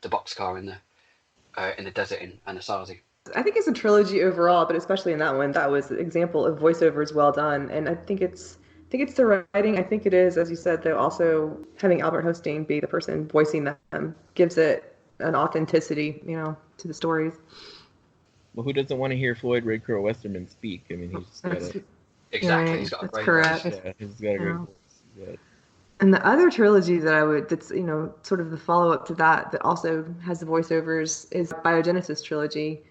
boxcar in the desert in Anasazi. I think it's a trilogy overall, but especially in that one, that was an example of voiceovers well done, and I think it's the writing. I think it is, as you said, though, also having Albert Hostin be the person voicing them gives it an authenticity, to the stories. Well, who doesn't want to hear Floyd Red Crow Westerman speak? I mean, he's just got Exactly, he's got a great correct. voice. Yeah, he's got a great voice. Yeah. And the other trilogy that's sort of the follow-up to that also has the voiceovers is Biogenesis trilogy.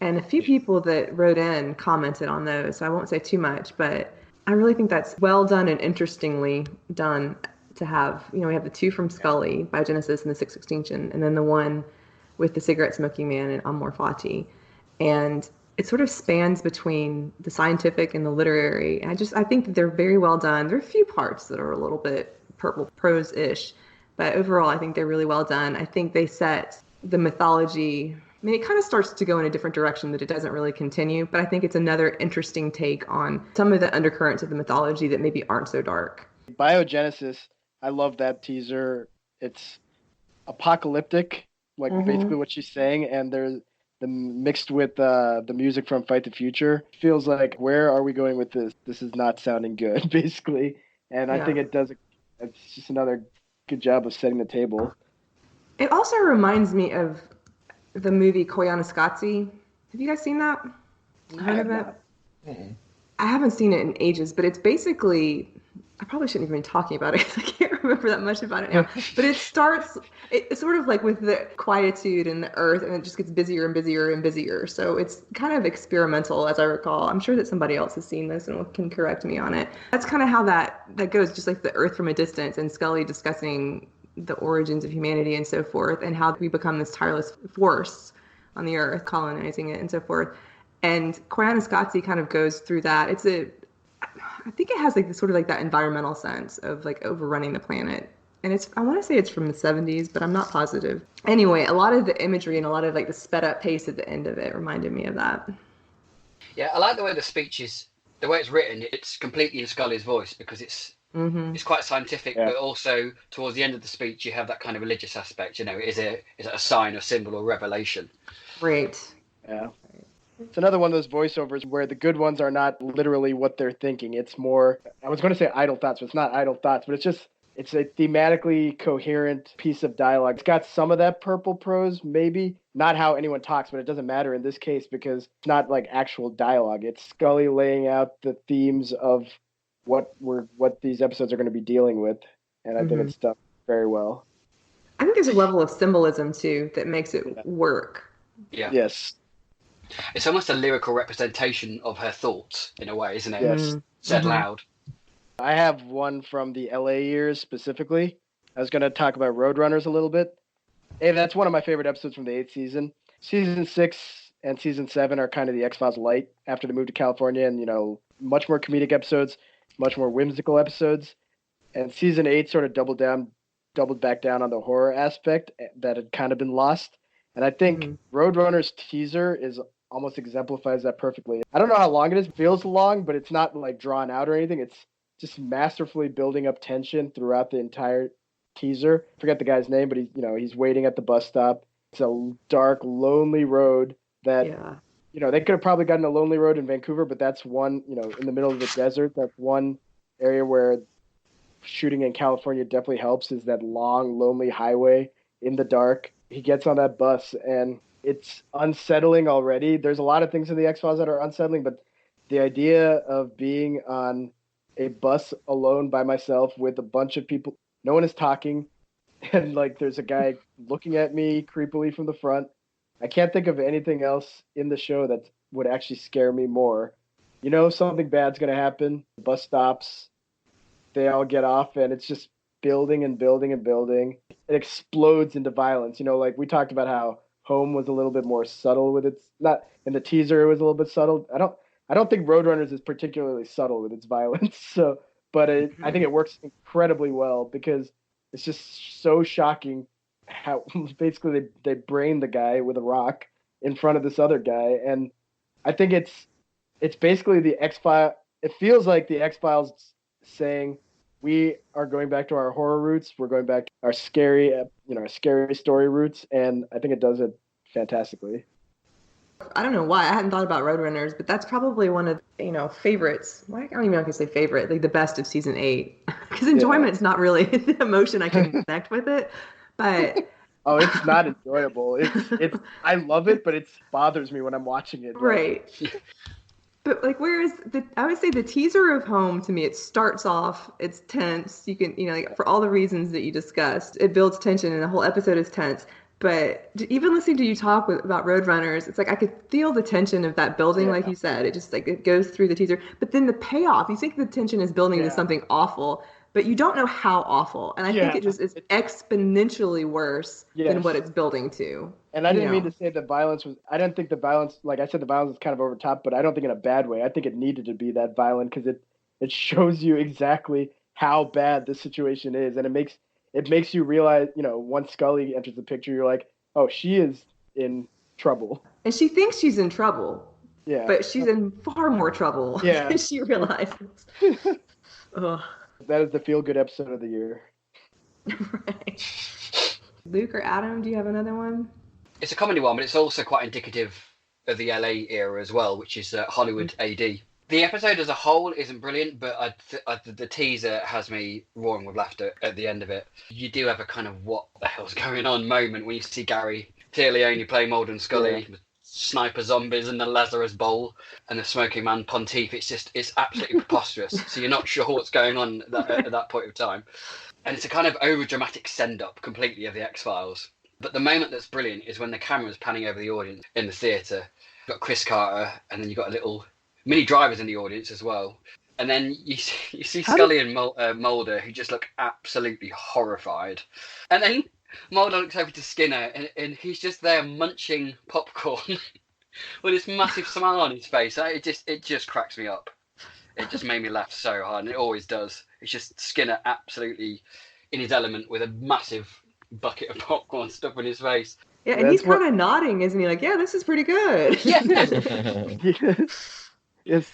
And a few people that wrote in commented on those, so I won't say too much, but I really think that's well done and interestingly done to have. We have the 2 from Scully, Biogenesis and the Sixth Extinction, and then the one with the cigarette smoking man and Amor Fati. And it sort of spans between the scientific and the literary. And I think that they're very well done. There are a few parts that are a little bit purple prose-ish, but overall I think they're really well done. I think they set the mythology. I mean, it kind of starts to go in a different direction that it doesn't really continue, but I think it's another interesting take on some of the undercurrents of the mythology that maybe aren't so dark. Biogenesis, I love that teaser. It's apocalyptic, like basically what she's saying, and there's mixed with the music from Fight the Future. It feels like, where are we going with this? This is not sounding good, basically. And I think it does. It's just another good job of setting the table. It also reminds me of the movie Koyaanisqatsi. Have you guys seen that? Heard of it? I haven't seen it in ages, but it's basically I probably shouldn't even be talking about it because I can't remember that much about it now. But it's sort of like with the quietude and the earth, and it just gets busier and busier and busier. So it's kind of experimental, as I recall. I'm sure that somebody else has seen this and can correct me on it. That's kind of how that goes, just like the earth from a distance, and Scully discussing the origins of humanity and so forth, and how we become this tireless force on the earth, colonizing it and so forth. And Koyaanisqatsi kind of goes through that. I think it has like this sort of like that environmental sense of like overrunning the planet. And I want to say it's from the 70s, but I'm not positive. Anyway, a lot of the imagery and a lot of like the sped up pace at the end of it reminded me of that. Yeah, I like the way the speech is, the way it's written, it's completely in Scully's voice because it's quite scientific, but also towards the end of the speech, you have that kind of religious aspect. Is it a sign or symbol or revelation? Right. Yeah. It's another one of those voiceovers where the good ones are not literally what they're thinking. It's more, I was going to say idle thoughts, but it's not idle thoughts, but it's a thematically coherent piece of dialogue. It's got some of that purple prose, maybe. Not how anyone talks, but it doesn't matter in this case because it's not like actual dialogue. It's Scully laying out the themes of what these episodes are going to be dealing with. And I think it's done very well. I think there's a level of symbolism, too, that makes it work. Yeah. Yes. It's almost a lyrical representation of her thoughts, in a way, isn't it? Yes. Said loud. I have one from the LA years specifically. I was going to talk about Roadrunners a little bit. Hey, that's one of my favorite episodes from the 8th season. Season 6 and Season 7 are kind of the X-Files light after they moved to California, and, much more comedic episodes, much more whimsical episodes. And Season 8 sort of doubled back down on the horror aspect that had kind of been lost. And I think Roadrunner's teaser almost exemplifies that perfectly. I don't know how long it is. It feels long, but it's not like drawn out or anything. It's just masterfully building up tension throughout the entire teaser. I forget the guy's name, but he's waiting at the bus stop. It's a dark, lonely road that, they could have probably gotten a lonely road in Vancouver, but that's one, in the middle of the desert. That's one area where shooting in California definitely helps, is that long, lonely highway in the dark. He gets on that bus and it's unsettling already. There's a lot of things in the X-Files that are unsettling, but the idea of being on a bus alone by myself with a bunch of people, no one is talking, and like there's a guy looking at me creepily from the front. I can't think of anything else in the show that would actually scare me more. Something bad's going to happen. The bus stops. They all get off, and it's just building and building and building. It explodes into violence. Like we talked about how Home was a little bit more subtle with its, not in the teaser, it was a little bit subtle. I don't think Roadrunners is particularly subtle with its violence. But I think it works incredibly well because it's just so shocking how basically they brain the guy with a rock in front of this other guy. And I think it's basically the X-Files. It feels like the X-Files saying, we are going back to our horror roots. We're going back to our scary story roots. And I think it does it fantastically. I don't know why. I hadn't thought about Roadrunners, but that's probably one of, favorites. Well, I don't even know if I can say favorite, like the best of season 8. Because enjoyment's not really the emotion I can connect with it. But oh, it's not enjoyable. It's I love it, but it bothers me when I'm watching it. Right. But like, I would say the teaser of Home, to me, it starts off, it's tense. You can, like for all the reasons that you discussed, it builds tension and the whole episode is tense. But even listening to you talk about Roadrunners, it's like I could feel the tension of that building, like you said. It just like it goes through the teaser. But then the payoff, you think the tension is building to something awful, but you don't know how awful. And I think it just is exponentially worse than what it's building to. And I didn't mean to say the violence was, I didn't think the violence, like I said, the violence is kind of over top, but I don't think in a bad way. I think it needed to be that violent because it shows you exactly how bad the situation is. And it makes you realize, once Scully enters the picture, you're like, oh, she is in trouble. And she thinks she's in trouble. Yeah. But she's in far more trouble than she realizes. That is the feel-good episode of the year. Right. Luke or Adam, do you have another one? It's a comedy one, but it's also quite indicative of the LA era as well, which is Hollywood AD. The episode as a whole isn't brilliant, but the teaser has me roaring with laughter at the end of it. You do have a kind of what the hell's going on moment when you see Gary clearly only play Mulder and Scully, sniper zombies and the Lazarus Bowl and the Smoking Man Pontiff. It's absolutely preposterous. So you're not sure what's going on at that point of time. And it's a kind of over-dramatic send-up completely of the X-Files. But the moment that's brilliant is when the camera's panning over the audience in the theatre. You've got Chris Carter, and then you've got a little mini drivers in the audience as well. And then you see Scully and Mulder, who just look absolutely horrified. And then Mulder looks over to Skinner, and he's just there munching popcorn with this massive smile on his face. It just cracks me up. It just made me laugh so hard, and it always does. It's just Skinner absolutely in his element with a massive bucket of popcorn stuff in his face. Yeah, and he's kind of nodding, isn't he? Like, yeah, this is pretty good. Yeah. Yes.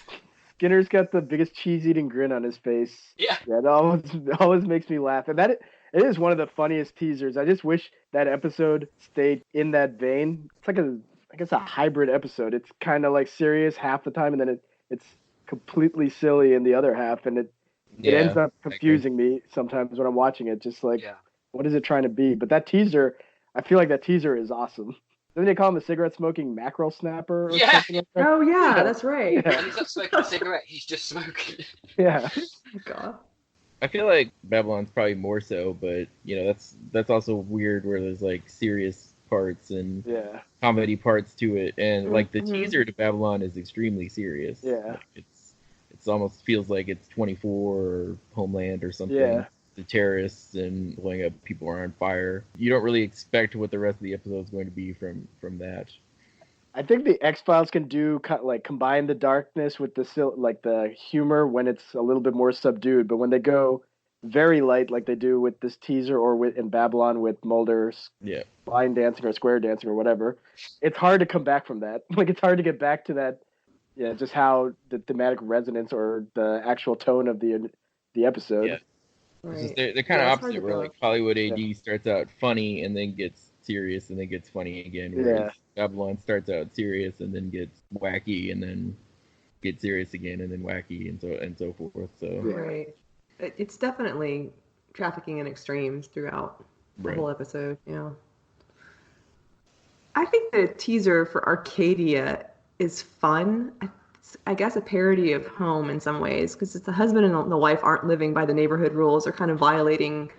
Skinner's got the biggest cheese-eating grin on his face. Yeah. Yeah, it always makes me laugh. And it is one of the funniest teasers. I just wish that episode stayed in that vein. It's like a hybrid episode. It's kind of like serious half the time, and then it's completely silly in the other half, and it ends up confusing me sometimes when I'm watching it. Just like, what is it trying to be? But that teaser, I feel like that teaser is awesome. Didn't they call him the cigarette-smoking mackerel snapper? Or something like that? Oh, yeah, that's right. Yeah. When he's not smoking a cigarette, he's just smoking. Yeah. God. I feel like Babylon's probably more so, but, that's also weird where there's, like, serious parts and comedy parts to it. And, like, the teaser to Babylon is extremely serious. Yeah. Like, it's almost feels like it's 24 or Homeland or something. Yeah. The terrorists and blowing up people are on fire. You don't really expect what the rest of the episode is going to be from that. I think the X-Files can do like combine the darkness with the humor when it's a little bit more subdued, but when they go very light like they do with this teaser or in Babylon with Mulder's line dancing or square dancing or whatever, it's hard to come back from that. Like it's hard to get back to that. Yeah, just how the thematic resonance or the actual tone of the episode. Yeah. Right. They're kind of opposite, where like Hollywood AD starts out funny and then gets serious and then gets funny again. Whereas Babylon starts out serious and then gets wacky and then gets serious again and then wacky and so forth. So right, it's definitely trafficking in extremes throughout the whole episode. Yeah, I think the teaser for Arcadia is fun. I guess a parody of Home in some ways, because the husband and the wife aren't living by the neighborhood rules. They're kind of violating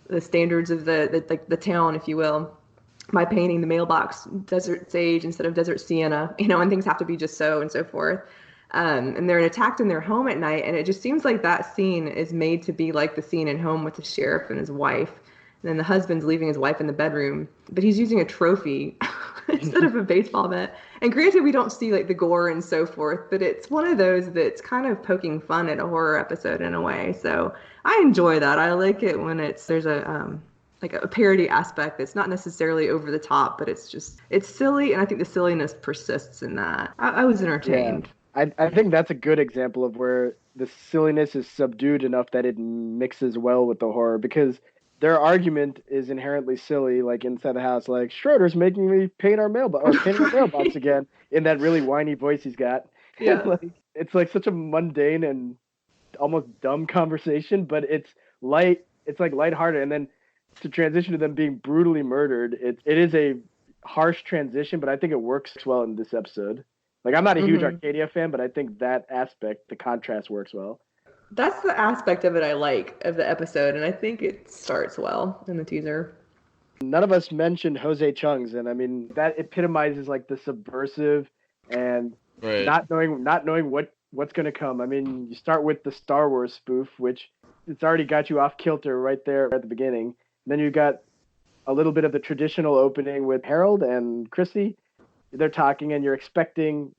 the standards of the town, if you will, by painting the mailbox desert sage instead of desert sienna, and things have to be just so and so forth. And they're attacked in their home at night, and it just seems like that scene is made to be like the scene in Home with the sheriff and his wife. And then the husband's leaving his wife in the bedroom, but he's using a trophy instead of a baseball bat. And granted, we don't see like the gore and so forth, but it's one of those that's kind of poking fun at a horror episode in a way. So I enjoy that. I like it when there's a parody aspect that's not necessarily over the top, but it's silly, and I think the silliness persists in that. I was entertained. Yeah. I think that's a good example of where the silliness is subdued enough that it mixes well with the horror, because their argument is inherently silly, like inside the house, like Schroeder's making me paint our mailbox again, in that really whiny voice he's got. Yeah, it's like such a mundane and almost dumb conversation, but it's light. It's like lighthearted, and then to transition to them being brutally murdered, it is a harsh transition, but I think it works well in this episode. Like I'm not a huge Arcadia fan, but I think that aspect, the contrast, works well. That's the aspect of it I like of the episode, and I think it starts well in the teaser. None of us mentioned Jose Chung's, and I mean that epitomizes like the subversive and not knowing what's going to come. I mean, you start with the Star Wars spoof, which it's already got you off kilter right there at the beginning. Then you got a little bit of the traditional opening with Harold and Chrissy. They're talking, and you're expecting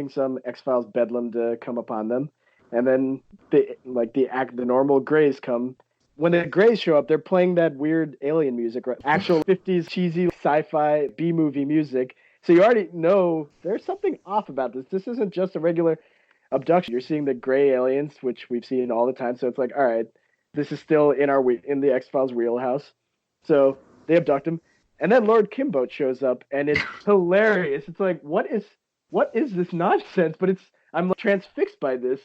some X-Files bedlam to come upon them. And then the normal Greys come. When the Greys show up, they're playing that weird alien music, right? Actual 50s cheesy sci-fi B-movie music. So you already know there's something off about this. This isn't just a regular abduction. You're seeing the gray aliens, which we've seen all the time. So it's like, all right, this is still in the X-Files wheelhouse. So they abduct him. And then Lord Kimboat shows up, and it's hilarious. It's like, what is this nonsense? But I'm transfixed by this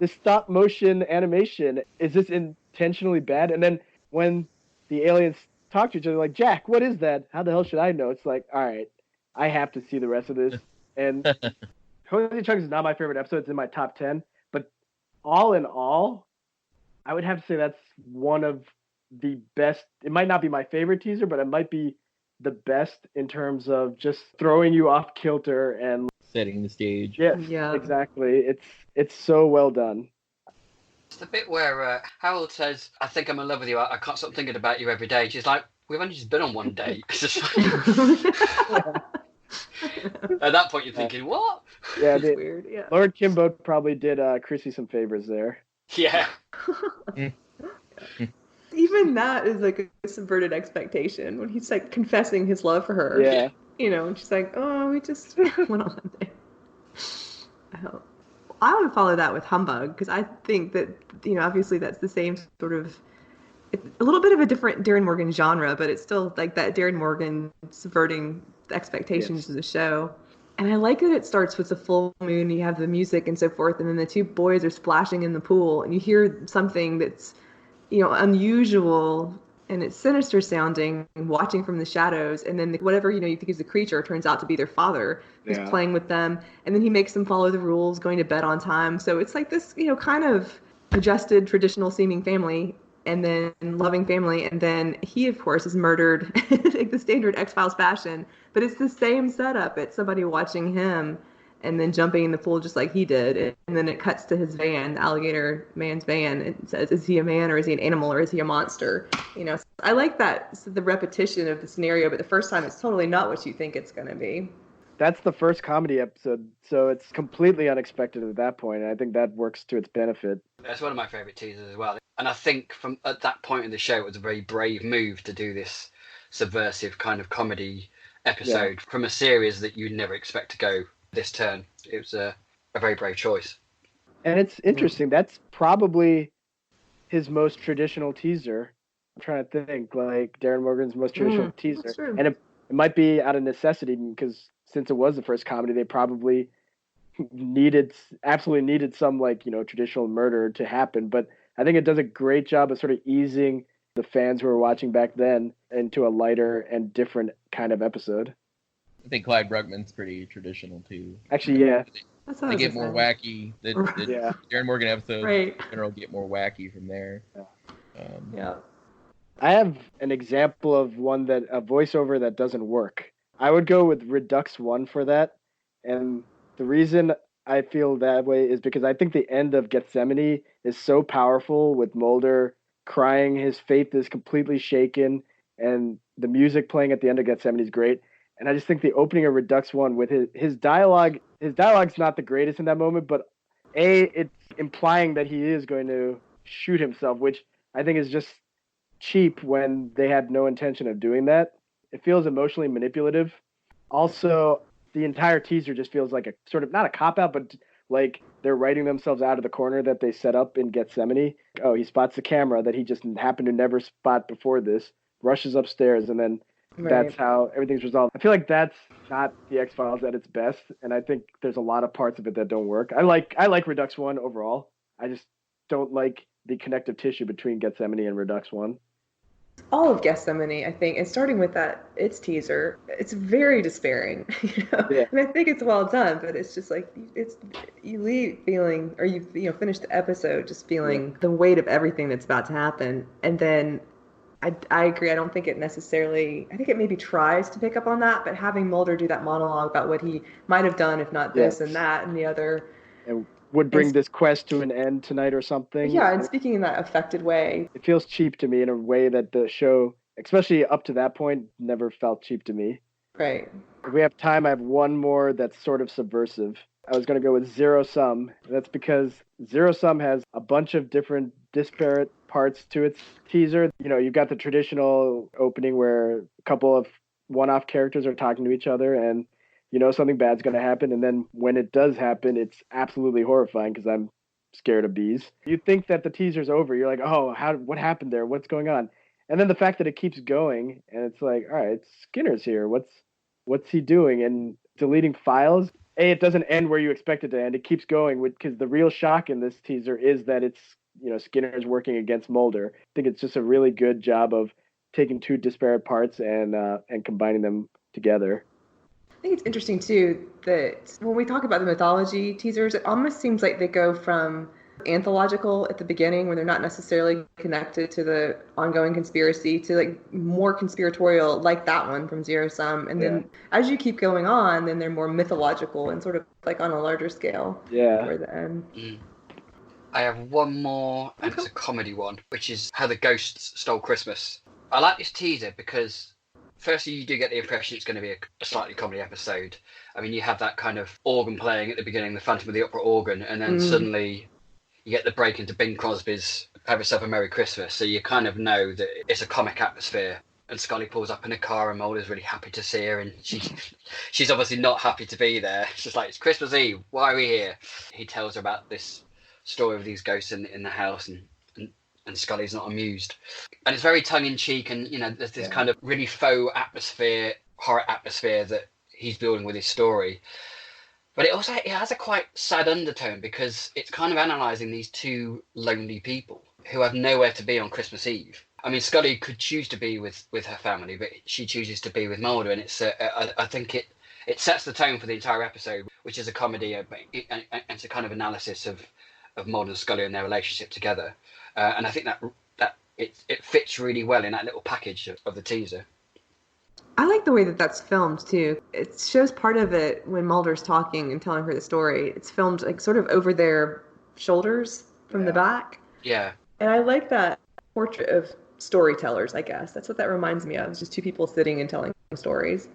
stop motion animation. Is this intentionally bad? And then when the aliens talk to each other, like, Jack, what is that? How the hell should I know? It's like, all right, I have to see the rest of this. And Cozy Chunks is not my favorite episode. It's in my top 10. But all in all, I would have to say that's one of the best. It might not be my favorite teaser, but it might be the best in terms of just throwing you off kilter and setting the stage. Yes, Yeah. exactly. It's so well done. It's the bit where Harold says, "I think I'm in love with you. I can't stop thinking about you every day." She's like, "We've only just been on one date." It's just like... At that point, you're thinking, "What?" Yeah, it's weird. Yeah. Lord Kimbo probably did Chrissy some favors there. Yeah. Even that is like a subverted expectation when he's like confessing his love for her. Yeah. You know, and she's like, "Oh, we just went on a date." I would follow that with Humbug because I think that, you know, obviously that's the same sort of, it's a little bit of a different Darren Morgan genre, but it's still like that Darren Morgan subverting the expectations of the show. And I like that it starts with the full moon, you have the music and so forth, and then the two boys are splashing in the pool, and you hear something that's, you know, unusual and it's sinister sounding, watching from the shadows, and then whatever, you know, you think is a creature turns out to be their father who's playing with them, and then he makes them follow the rules, going to bed on time. So it's like this, you know, kind of adjusted, traditional seeming family, and then loving family, and then he, of course, is murdered like the standard X-Files fashion, but it's the same setup. It's somebody watching him and then jumping in the pool just like he did. And then it cuts to his van, the alligator man's van. It says, is he a man or is he an animal or is he a monster? You know, so I like that, the repetition of the scenario, but the first time it's totally not what you think it's going to be. That's the first comedy episode, so it's completely unexpected at that point, and I think that works to its benefit. That's one of my favourite teasers as well. And I think from at that point in the show, it was a very brave move to do this subversive kind of comedy episode from a series that you'd never expect to go this turn. It was a very brave choice. And it's interesting. That's probably his most traditional teaser. I'm trying to think, like Darren Morgan's most traditional teaser. And it might be out of necessity because since it was the first comedy, they probably absolutely needed some, like, you know, traditional murder to happen. But I think it does a great job of sort of easing the fans who were watching back then into a lighter and different kind of episode. I think Clyde Bruckman's pretty traditional too. Actually, yeah. They get more wacky. The Darren Morgan episodes in general get more wacky from there. I have an example of one that a voiceover that doesn't work. I would go with Redux 1 for that. And the reason I feel that way is because I think the end of Gethsemane is so powerful with Mulder crying. His faith is completely shaken, and the music playing at the end of Gethsemane is great. And I just think the opening of Redux 1 with his dialogue's not the greatest in that moment, but it's implying that he is going to shoot himself, which I think is just cheap when they had no intention of doing that. It feels emotionally manipulative. Also, the entire teaser just feels like a sort of, not a cop-out, but like they're writing themselves out of the corner that they set up in Gethsemane. Oh, he spots the camera that he just happened to never spot before this, rushes upstairs, and then that's how everything's resolved. I feel like that's not the X-Files at its best, and I think there's a lot of parts of it that don't work. I like Redux 1 overall. I just don't like the connective tissue between Gethsemane and Redux 1. All of Gethsemane, I think, and starting with its teaser, it's very despairing, you know. Yeah. And I think it's well done, but it's just like you leave feeling, or you finish the episode just feeling the weight of everything that's about to happen. And then I agree. I don't think it necessarily. I think it maybe tries to pick up on that, but having Mulder do that monologue about what he might have done if not this and that and the other. And would bring this quest to an end tonight or something. Yeah, and speaking in that affected way. It feels cheap to me in a way that the show, especially up to that point, never felt cheap to me. Right. If we have time, I have one more that's sort of subversive. I was going to go with Zero Sum. That's because Zero Sum has a bunch of different disparate parts to its teaser. You know, you've got the traditional opening where a couple of one-off characters are talking to each other and you know something bad's going to happen, and then when it does happen, it's absolutely horrifying because I'm scared of bees. You think that the teaser's over. You're like, oh, what happened there? What's going on? And then the fact that it keeps going, and it's like, all right, Skinner's here. What's he doing? And deleting files. It doesn't end where you expect it to end. It keeps going because the real shock in this teaser is that it's, you know, Skinner's working against Mulder. I think it's just a really good job of taking two disparate parts and combining them together. I think it's interesting, too, that when we talk about the mythology teasers, it almost seems like they go from anthological at the beginning, where they're not necessarily connected to the ongoing conspiracy, to like more conspiratorial, like that one from Zero Sum. And then as you keep going on, then they're more mythological and sort of like on a larger scale toward the end. I have one more, and it's a comedy one, which is How the Ghosts Stole Christmas. I like this teaser because firstly, you do get the impression it's going to be a slightly comedy episode. I mean, you have that kind of organ playing at the beginning, the Phantom of the Opera organ, and then suddenly you get the break into Bing Crosby's Have Yourself a Merry Christmas. So you kind of know that it's a comic atmosphere. And Scully pulls up in a car and Mulder's really happy to see her. And she's obviously not happy to be there. It's just like, it's Christmas Eve. Why are we here? He tells her about this story of these ghosts in the house, and Scully's not amused. And it's very tongue-in-cheek, and, you know, there's this kind of really faux atmosphere, horror atmosphere that he's building with his story. But it has a quite sad undertone, because it's kind of analysing these two lonely people who have nowhere to be on Christmas Eve. I mean, Scully could choose to be with her family, but she chooses to be with Mulder, and it's I think it sets the tone for the entire episode, which is a comedy, and it's a kind of analysis of Mulder and Scully and their relationship together. And I think that it fits really well in that little package of the teaser. I like the way that that's filmed, too. It shows part of it when Mulder's talking and telling her the story. It's filmed like sort of over their shoulders from the back. Yeah. And I like that portrait of storytellers, I guess. That's what that reminds me of. It's just two people sitting and telling stories.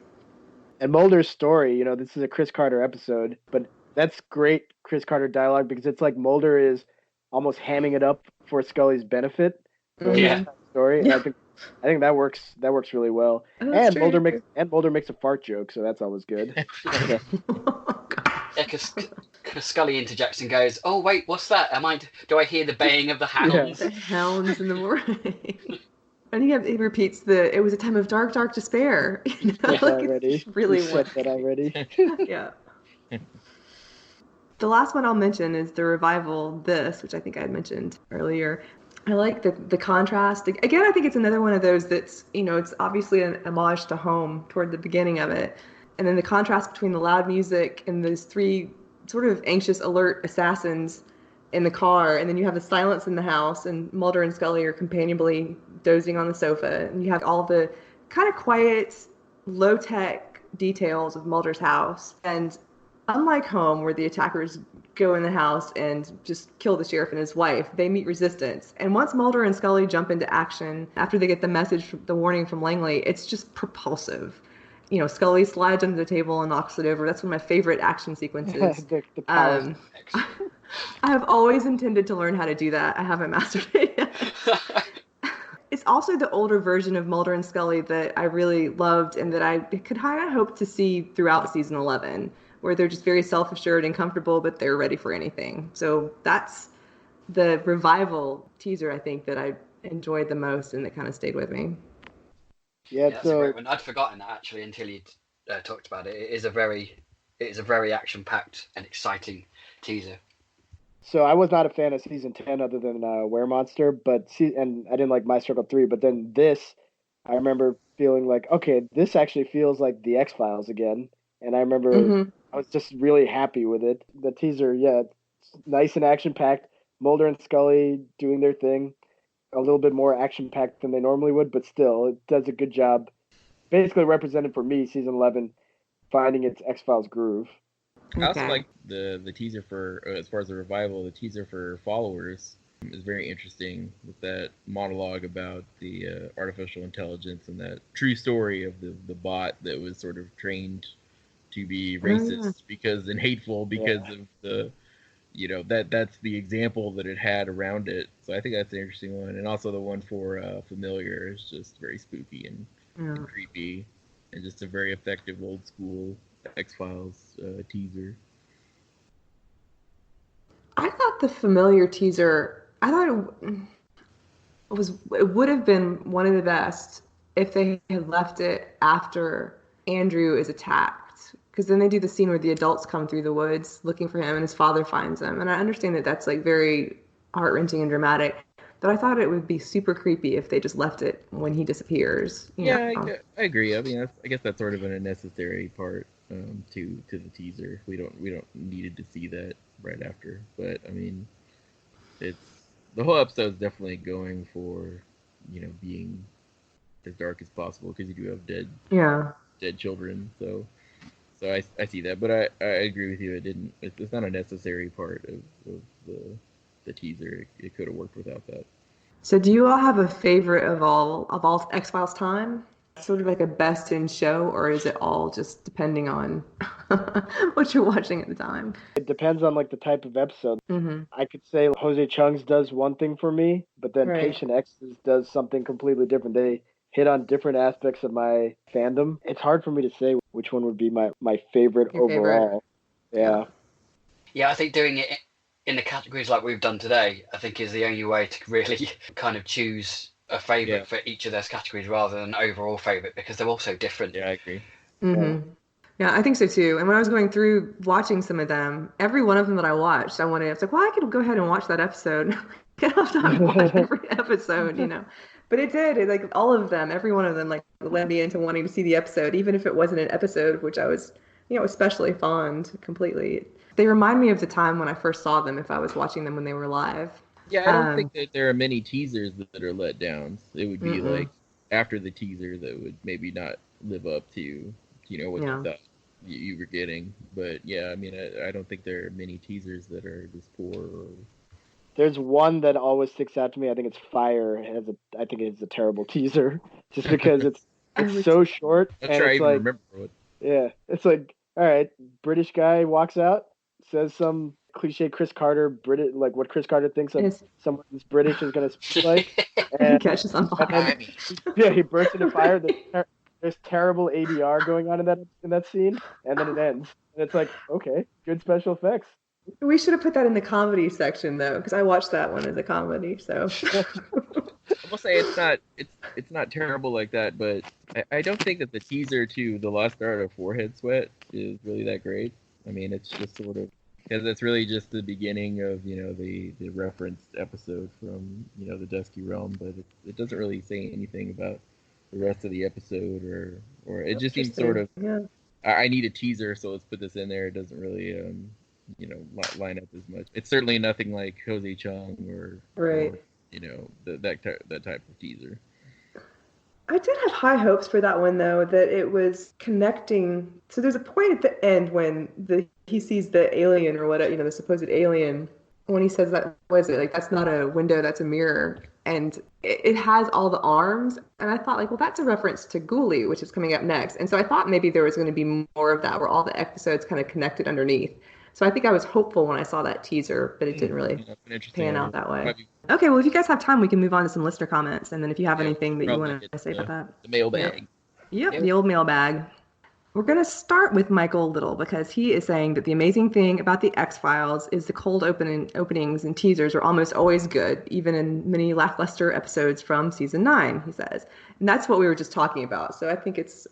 And Mulder's story, you know, this is a Chris Carter episode, but that's great Chris Carter dialogue, because it's like Mulder is almost hamming it up for Scully's benefit. Story. And I think that works really well. Oh, and Mulder makes a fart joke, so that's always good. Because Scully interjects and goes, "Oh wait, what's that? Do I hear the baying of the hounds?" The hounds in the morning. And he repeats it was a time of dark, dark despair. You know, like already. It's really said that already. Yeah. The last one I'll mention is the revival, which I think I had mentioned earlier. I like the contrast. Again, I think it's another one of those that's, you know, it's obviously an homage to Home toward the beginning of it. And then the contrast between the loud music and those three sort of anxious, alert assassins in the car. And then you have the silence in the house, and Mulder and Scully are companionably dozing on the sofa. And you have all the kind of quiet, low-tech details of Mulder's house. And unlike Home, where the attackers go in the house and just kill the sheriff and his wife, they meet resistance. And once Mulder and Scully jump into action, after they get the warning from Langley, it's just propulsive. You know, Scully slides under the table and knocks it over. That's one of my favorite action sequences. the power I have always intended to learn how to do that. I haven't mastered it yet. It's also the older version of Mulder and Scully that I really loved, and that I could kind of hope to see throughout season 11. Where they're just very self-assured and comfortable, but they're ready for anything. So that's the revival teaser, I think, that I enjoyed the most, and that kind of stayed with me. Yeah, that's a great one. I'd forgotten that, actually, until you talked about it. It is a very action-packed and exciting teaser. So I was not a fan of season 10 other than Weremonster, and I didn't like My Circle 3, but then this, I remember feeling like, okay, this actually feels like the X-Files again. And I remember I was just really happy with it. The teaser, it's nice and action-packed. Mulder and Scully doing their thing. A little bit more action-packed than they normally would, but still, it does a good job. Basically represented for me, season 11, finding its X-Files groove. I also like the teaser for, as far as the revival, the teaser for Followers is very interesting, with that monologue about the artificial intelligence and that true story of the bot that was sort of trained to be racist and hateful because of the, you know, that's the example that it had around it. So I think that's an interesting one. And also the one for Familiar is just very spooky and creepy, and just a very effective old school X-Files teaser. I thought the Familiar teaser, it would have been one of the best if they had left it after Andrew is attacked. Because then they do the scene where the adults come through the woods looking for him, and his father finds him. And I understand that that's like very heart-wrenching and dramatic, but I thought it would be super creepy if they just left it when he disappears. You know? I agree. I mean, I guess that's sort of an unnecessary part to the teaser. We don't needed to see that right after, but I mean, it's the whole episode is definitely going for, being as dark as possible because you do have dead children. So I see that, but I agree with you. It's not a necessary part of the teaser. It could have worked without that. So do you all have a favorite of all X-Files time? Sort of like a best in show, or is it all just depending on what you're watching at the time? It depends on like the type of episode. Mm-hmm. I could say Jose Chung's does one thing for me, but then Right. Patient X's does something completely different. They hit on different aspects of my fandom. It's hard for me to say which one would be my favorite Your overall. Favorite. Yeah, I think doing it in the categories like we've done today, I think is the only way to really kind of choose a favourite for each of those categories rather than an overall favourite, because they're all so different. Yeah, I agree. Mm-hmm. Yeah, I think so too. And when I was going through watching some of them, every one of them that I watched, I was like, well, I could go ahead and watch that episode. I don't have time to watch every episode, But it did. Like all of them, every one of them, like led me into wanting to see the episode, even if it wasn't an episode, which I was, especially fond completely. They remind me of the time when I first saw them, if I was watching them when they were live. Yeah, I don't think that there are many teasers that are let downs. It would be like after the teaser that would maybe not live up to, what you thought you were getting. But yeah, I mean, I don't think there are many teasers that are this poor. There's one that always sticks out to me. I think it's Fire. I think it's a terrible teaser, just because it's so short. I'm sure I even remember it. Yeah, it's like, all right, British guy walks out, says some cliche Chris Carter British, like what Chris Carter thinks of someone who's British is gonna speak like, and catches on fire. He bursts into fire. There's terrible ADR going on in that scene, and then it ends, and it's like, okay, good special effects. We should have put that in the comedy section though, because I watched that one as a comedy. So I will say it's not terrible like that, but I don't think that the teaser to The Lost Art of Forehead Sweat is really that great. I mean, it's just sort of, because it's really just the beginning of the referenced episode from the Dusky Realm, but it doesn't really say anything about the rest of the episode, or it just seems sort of I need a teaser, so let's put this in there. It doesn't really line up as much. It's certainly nothing like Jose Chung or that type of teaser. I did have high hopes for that one though, that it was connecting. So there's a point at the end when he sees the alien or whatever, the supposed alien, when he says that, what is it, like, that's not a window, that's a mirror, and it has all the arms, and I thought, like, well, that's a reference to Ghoulie, which is coming up next, and so I thought maybe there was going to be more of that, where all the episodes kind of connected underneath. So I think I was hopeful when I saw that teaser, but it didn't really pan out that way. Okay, well, if you guys have time, we can move on to some listener comments, and then if you have anything that you want to say about that. The mailbag. Yep, the old mailbag. We're going to start with Michael Little, because he is saying that the amazing thing about the X-Files is the cold openings and teasers are almost always good, even in many lackluster episodes from season 9, he says. And that's what we were just talking about. So I think it's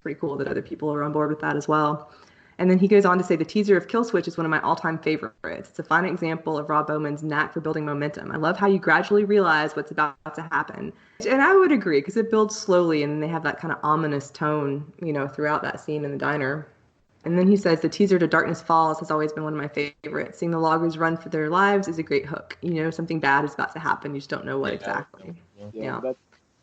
pretty cool that other people are on board with that as well. And then he goes on to say the teaser of Kill Switch is one of my all-time favorites. It's a fine example of Rob Bowman's knack for building momentum. I love how you gradually realize what's about to happen. And I would agree, because it builds slowly, and they have that kind of ominous tone, throughout that scene in the diner. And then he says the teaser to Darkness Falls has always been one of my favorites. Seeing the loggers run for their lives is a great hook. Something bad is about to happen. You just don't know what exactly. Yeah, that's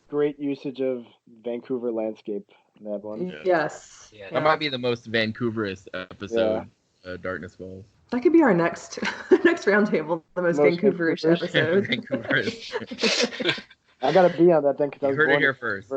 great usage of Vancouver landscape. That one. Yes. Yeah, that might be the most Vancouverist episode, Darkness Falls. That could be our next roundtable, the most Vancouverish episode. Vancouverist. I got to be on that then, because I heard it here first.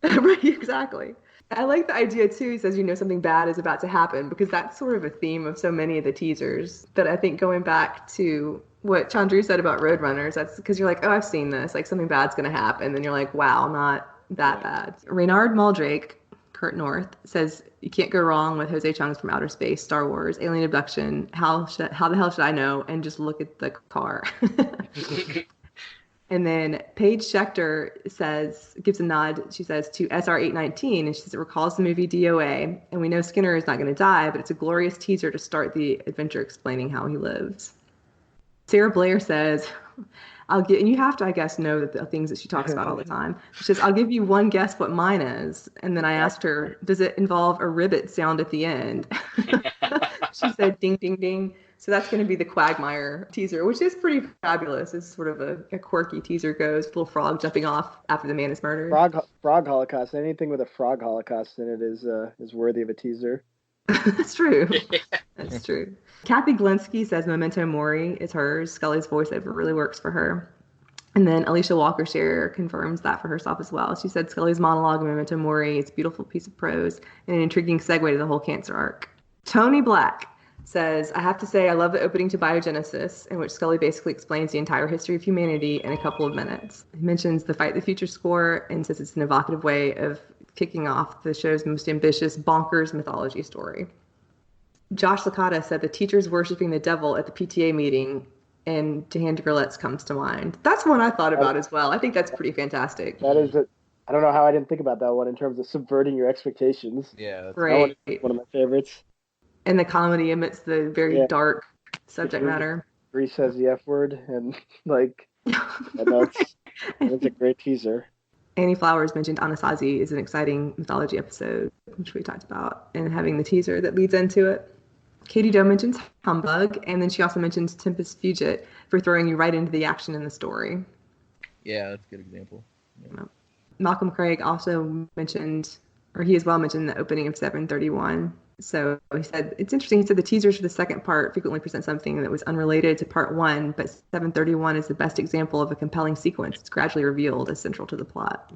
Right, exactly. I like the idea too. He says, something bad is about to happen, because that's sort of a theme of so many of the teasers. That I think, going back to what Chandru said about Roadrunners, that's because you're like, oh, I've seen this, like something bad's going to happen. And then you're like, wow, not that bad. Reynard Maldrake, Kurt North, says you can't go wrong with Jose Chung's From Outer Space, Star Wars, Alien Abduction, how the hell should I know, and just look at the car. And then Paige Schechter gives a nod, she says, to SR-819, and she says it recalls the movie DOA, and we know Skinner is not going to die, but it's a glorious teaser to start the adventure explaining how he lives. Sarah Blair says, and you have to, I guess, know that the things that she talks about all the time. She says, I'll give you one guess what mine is. And then I asked her, does it involve a ribbit sound at the end? She said, ding, ding, ding. So that's going to be the Quagmire teaser, which is pretty fabulous. It's sort of a quirky teaser goes, little frog jumping off after the man is murdered. Frog Holocaust. Anything with a frog Holocaust in it is worthy of a teaser. That's true. That's true. Cathy Glinski says Memento Mori is hers. Scully's voiceover really works for her. And then Alicia Walker-Scherer confirms that for herself as well. She said Scully's monologue in Memento Mori is a beautiful piece of prose and an intriguing segue to the whole cancer arc. Tony Black says, I have to say I love the opening to Biogenesis, in which Scully basically explains the entire history of humanity in a couple of minutes. He mentions the Fight the Future score and says it's an evocative way of kicking off the show's most ambitious, bonkers mythology story. Josh Licata said the teachers worshiping the devil at the PTA meeting and To Hand to Grillettes comes to mind. That's one I thought about as well. I think that's pretty fantastic. That is I don't know how I didn't think about that one in terms of subverting your expectations. Yeah, that's right. One of my favorites. And the comedy amidst the very dark subject matter. Bree says the F word, and that's a great teaser. Annie Flowers mentioned Anasazi is an exciting mythology episode, which we talked about, and having the teaser that leads into it. Katie Doe mentions Humbug, and then she also mentions Tempest Fugit for throwing you right into the action in the story. Yeah, that's a good example. Yeah. Malcolm Craig also mentioned, or he as well mentioned, the opening of 731. So he said, it's interesting, he said the teasers for the second part frequently present something that was unrelated to part one, but 731 is the best example of a compelling sequence. It's gradually revealed as central to the plot.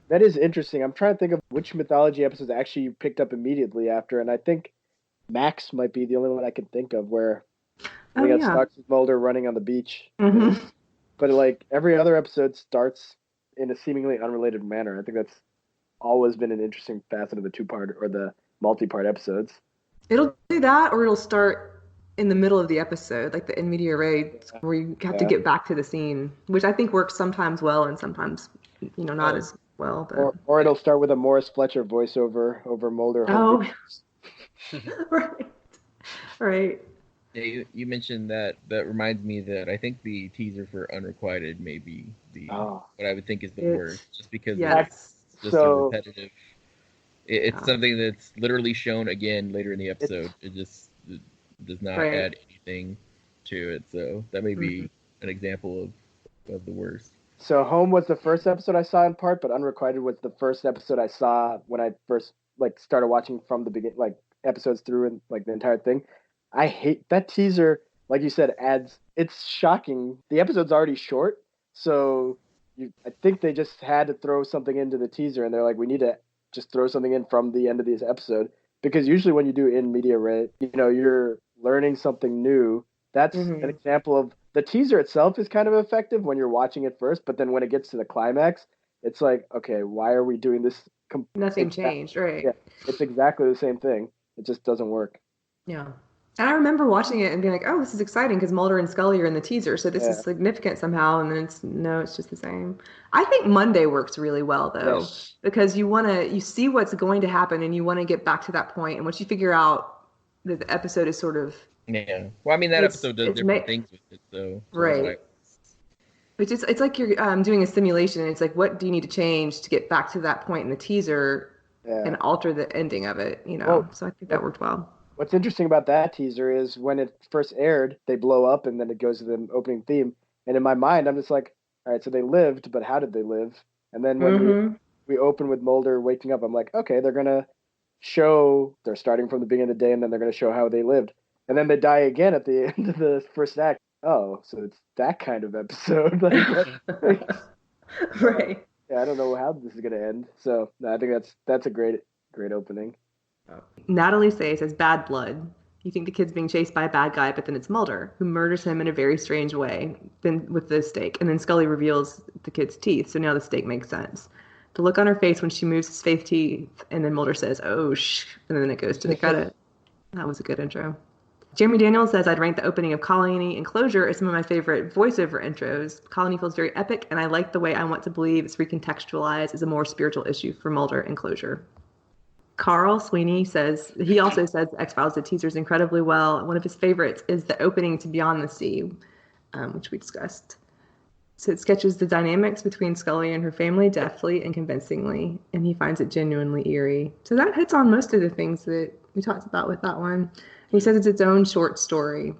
That is interesting. I'm trying to think of which mythology episodes actually you picked up immediately after, and I think Max might be the only one I can think of where we got stuck with Mulder running on the beach. Mm-hmm. But every other episode starts in a seemingly unrelated manner. I think that's always been an interesting facet of the two-part or the multi-part episodes. It'll do that, or it'll start in the middle of the episode, like the in media res, where you have to get back to the scene, which I think works sometimes well and sometimes, not as well. But... Or it'll start with a Morris Fletcher voiceover over Mulder. Oh, right. Yeah, you mentioned that. That reminds me that I think the teaser for Unrequited may be what I would think is the worst, just because it's just so repetitive. It's something that's literally shown again later in the episode. It just does not add anything to it. So that may be an example of the worst. So Home was the first episode I saw in part, but Unrequited was the first episode I saw when I first started watching from the beginning, episodes through and the entire thing. I hate that teaser. Like you said, it's shocking. The episode's already short, so I think they just had to throw something into the teaser, and they're like, we need to just throw something in from the end of this episode, because usually when you do in media res, you're learning something new. That's an example of the teaser itself is kind of effective when you're watching it first, but then when it gets to the climax, it's like, okay, why are we doing this? Nothing changed, right? Yeah, it's exactly the same thing. It just doesn't work. Yeah. And I remember watching it and being like, oh, this is exciting because Mulder and Scully are in the teaser, so this is significant somehow. And then it's just the same. I think Monday works really well, though, because you see what's going to happen and you want to get back to that point. And once you figure out that the episode is sort of... Yeah. Well, I mean, that episode does different things with it, so right. It's like you're doing a simulation, and it's like, what do you need to change to get back to that point in the teaser and alter the ending of it, So I think that worked well. What's interesting about that teaser is when it first aired, they blow up and then it goes to the opening theme. And in my mind, I'm just like, all right, so they lived, but how did they live? And then when we open with Mulder waking up, I'm like, okay, they're going to show, they're starting from the beginning of the day, and then they're going to show how they lived. And then they die again at the end of the first act. Oh, so it's that kind of episode. Right. Yeah, I don't know how this is going to end. So no, I think that's a great opening. Natalie says Bad Blood. You think the kid's being chased by a bad guy, but then it's Mulder, who murders him in a very strange way, then with the stake. And then Scully reveals the kid's teeth, so now the stake makes sense. The look on her face when she moves his fake teeth, and then Mulder says, oh, shh, and then it goes to the credit. That was a good intro. Jeremy Daniels says, I'd rank the opening of Colony and Closure as some of my favorite voiceover intros. Colony feels very epic, and I like the way I want to believe it's recontextualized as a more spiritual issue for Mulder and Closure. Carl Sweeney says, he also says X-Files did teasers incredibly well. One of his favorites is the opening to Beyond the Sea. which we discussed. So it sketches the dynamics between Scully and her family deftly and convincingly, and he finds it genuinely eerie. So that hits on most of the things that we talked about with that one. He says it's its own short story.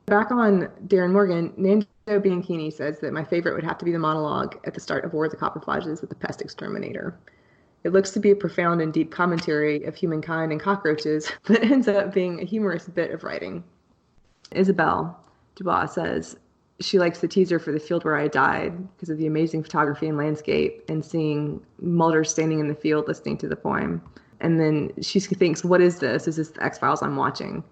Back on Darren Morgan, Nando Bianchini says that my favorite would have to be the monologue at the start of War of the Copperflashes with the pest exterminator. It looks to be a profound and deep commentary of humankind and cockroaches, but ends up being a humorous bit of writing. Isabelle Dubois says she likes the teaser for The Field Where I Died because of the amazing photography and landscape and seeing Mulder standing in the field listening to the poem. And then she thinks, what is this? Is this the X-Files I'm watching?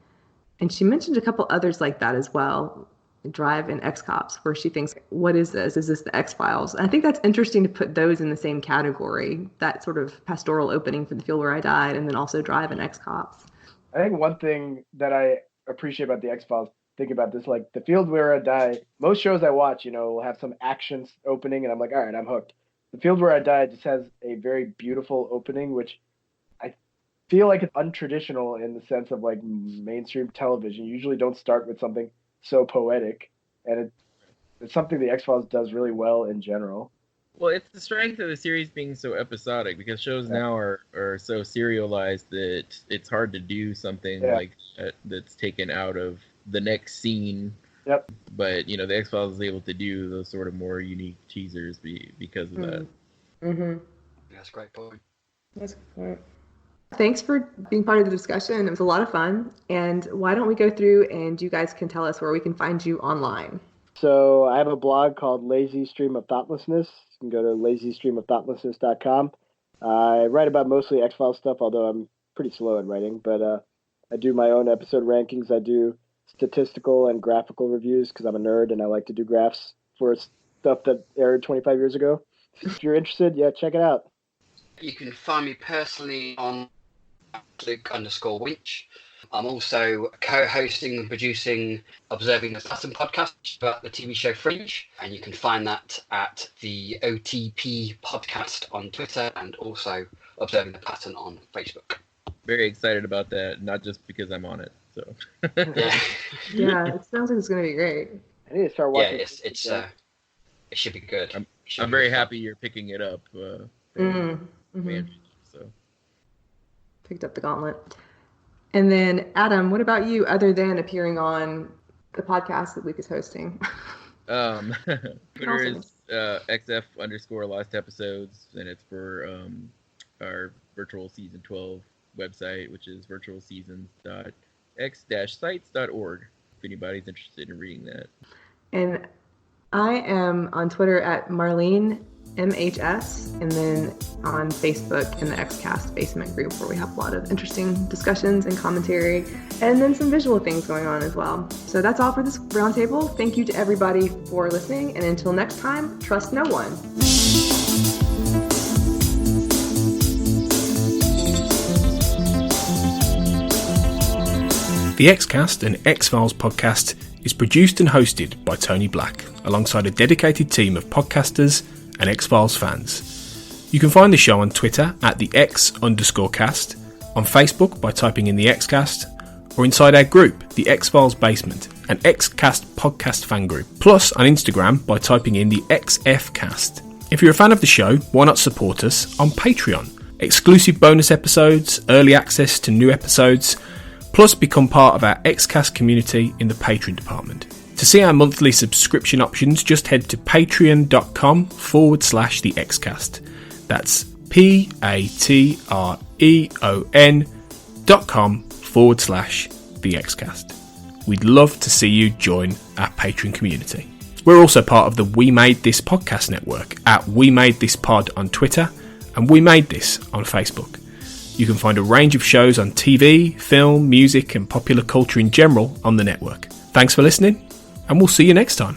And she mentioned a couple others like that as well, Drive and X-Cops, where she thinks, what is this? Is this the X-Files? And I think that's interesting to put those in the same category, that sort of pastoral opening for The Field Where I Died, and then also Drive and X-Cops. I think one thing that I appreciate about the X-Files, thinking about this, like The Field Where I Die, most shows I watch, will have some action opening, and I'm like, all right, I'm hooked. The Field Where I Die just has a very beautiful opening, which I feel like it's untraditional in the sense of like mainstream television. You usually don't start with something so poetic, and it's something the X-Files does really well in general. Well, it's the strength of the series being so episodic, because shows now are so serialized that it's hard to do something like that that's taken out of the next scene. Yep. But, the X-Files is able to do those sort of more unique teasers because of that. Mm-hmm. That's a great point. That's a good point. Thanks for being part of the discussion. It was a lot of fun. And why don't we go through and you guys can tell us where we can find you online. So I have a blog called Lazy Stream of Thoughtlessness. You can go to lazystreamofthoughtlessness.com. I write about mostly X-Files stuff, although I'm pretty slow at writing. But I do my own episode rankings. I do statistical and graphical reviews because I'm a nerd and I like to do graphs for stuff that aired 25 years ago. If you're interested, check it out. You can find me personally on Luke_Winch. I'm also co-hosting and producing Observing the Pattern podcast about the TV show Fringe, and you can find that at the OTP podcast on Twitter and also Observing the Pattern on Facebook. Very excited about that, not just because I'm on it. So yeah, it sounds like it's going to be great. I need to start watching. Yeah, it should be good. I'm very happy you're picking it up. So picked up the gauntlet. And then, Adam, what about you, other than appearing on the podcast that Luke is hosting? Twitter is XF_lost episodes, and it's for our virtual season 12 website, which is virtualseasons.x-sites.org, if anybody's interested in reading that. And I am on Twitter at Marlene MHS, and then on Facebook in the XCast basement group, where we have a lot of interesting discussions and commentary, and then some visual things going on as well. So that's all for this roundtable. Thank you to everybody for listening, and until next time, trust no one. The XCast, an X-Files podcast, is produced and hosted by Tony Black, alongside a dedicated team of podcasters and X-Files fans. You can find the show on Twitter at the X_cast, on Facebook by typing in the XCast, or inside our group, the X-Files Basement, an XCast podcast fan group, plus on Instagram by typing in the XFcast. If you're a fan of the show, why not support us on Patreon? Exclusive bonus episodes, early access to new episodes, plus become part of our XCast community in the Patreon department. To see our monthly subscription options, just head to patreon.com/the XCast. That's patreon.com/the XCast. We'd love to see you join our Patreon community. We're also part of the We Made This podcast network at We Made This Pod on Twitter and We Made This on Facebook. You can find a range of shows on TV, film, music and popular culture in general on the network. Thanks for listening, and we'll see you next time.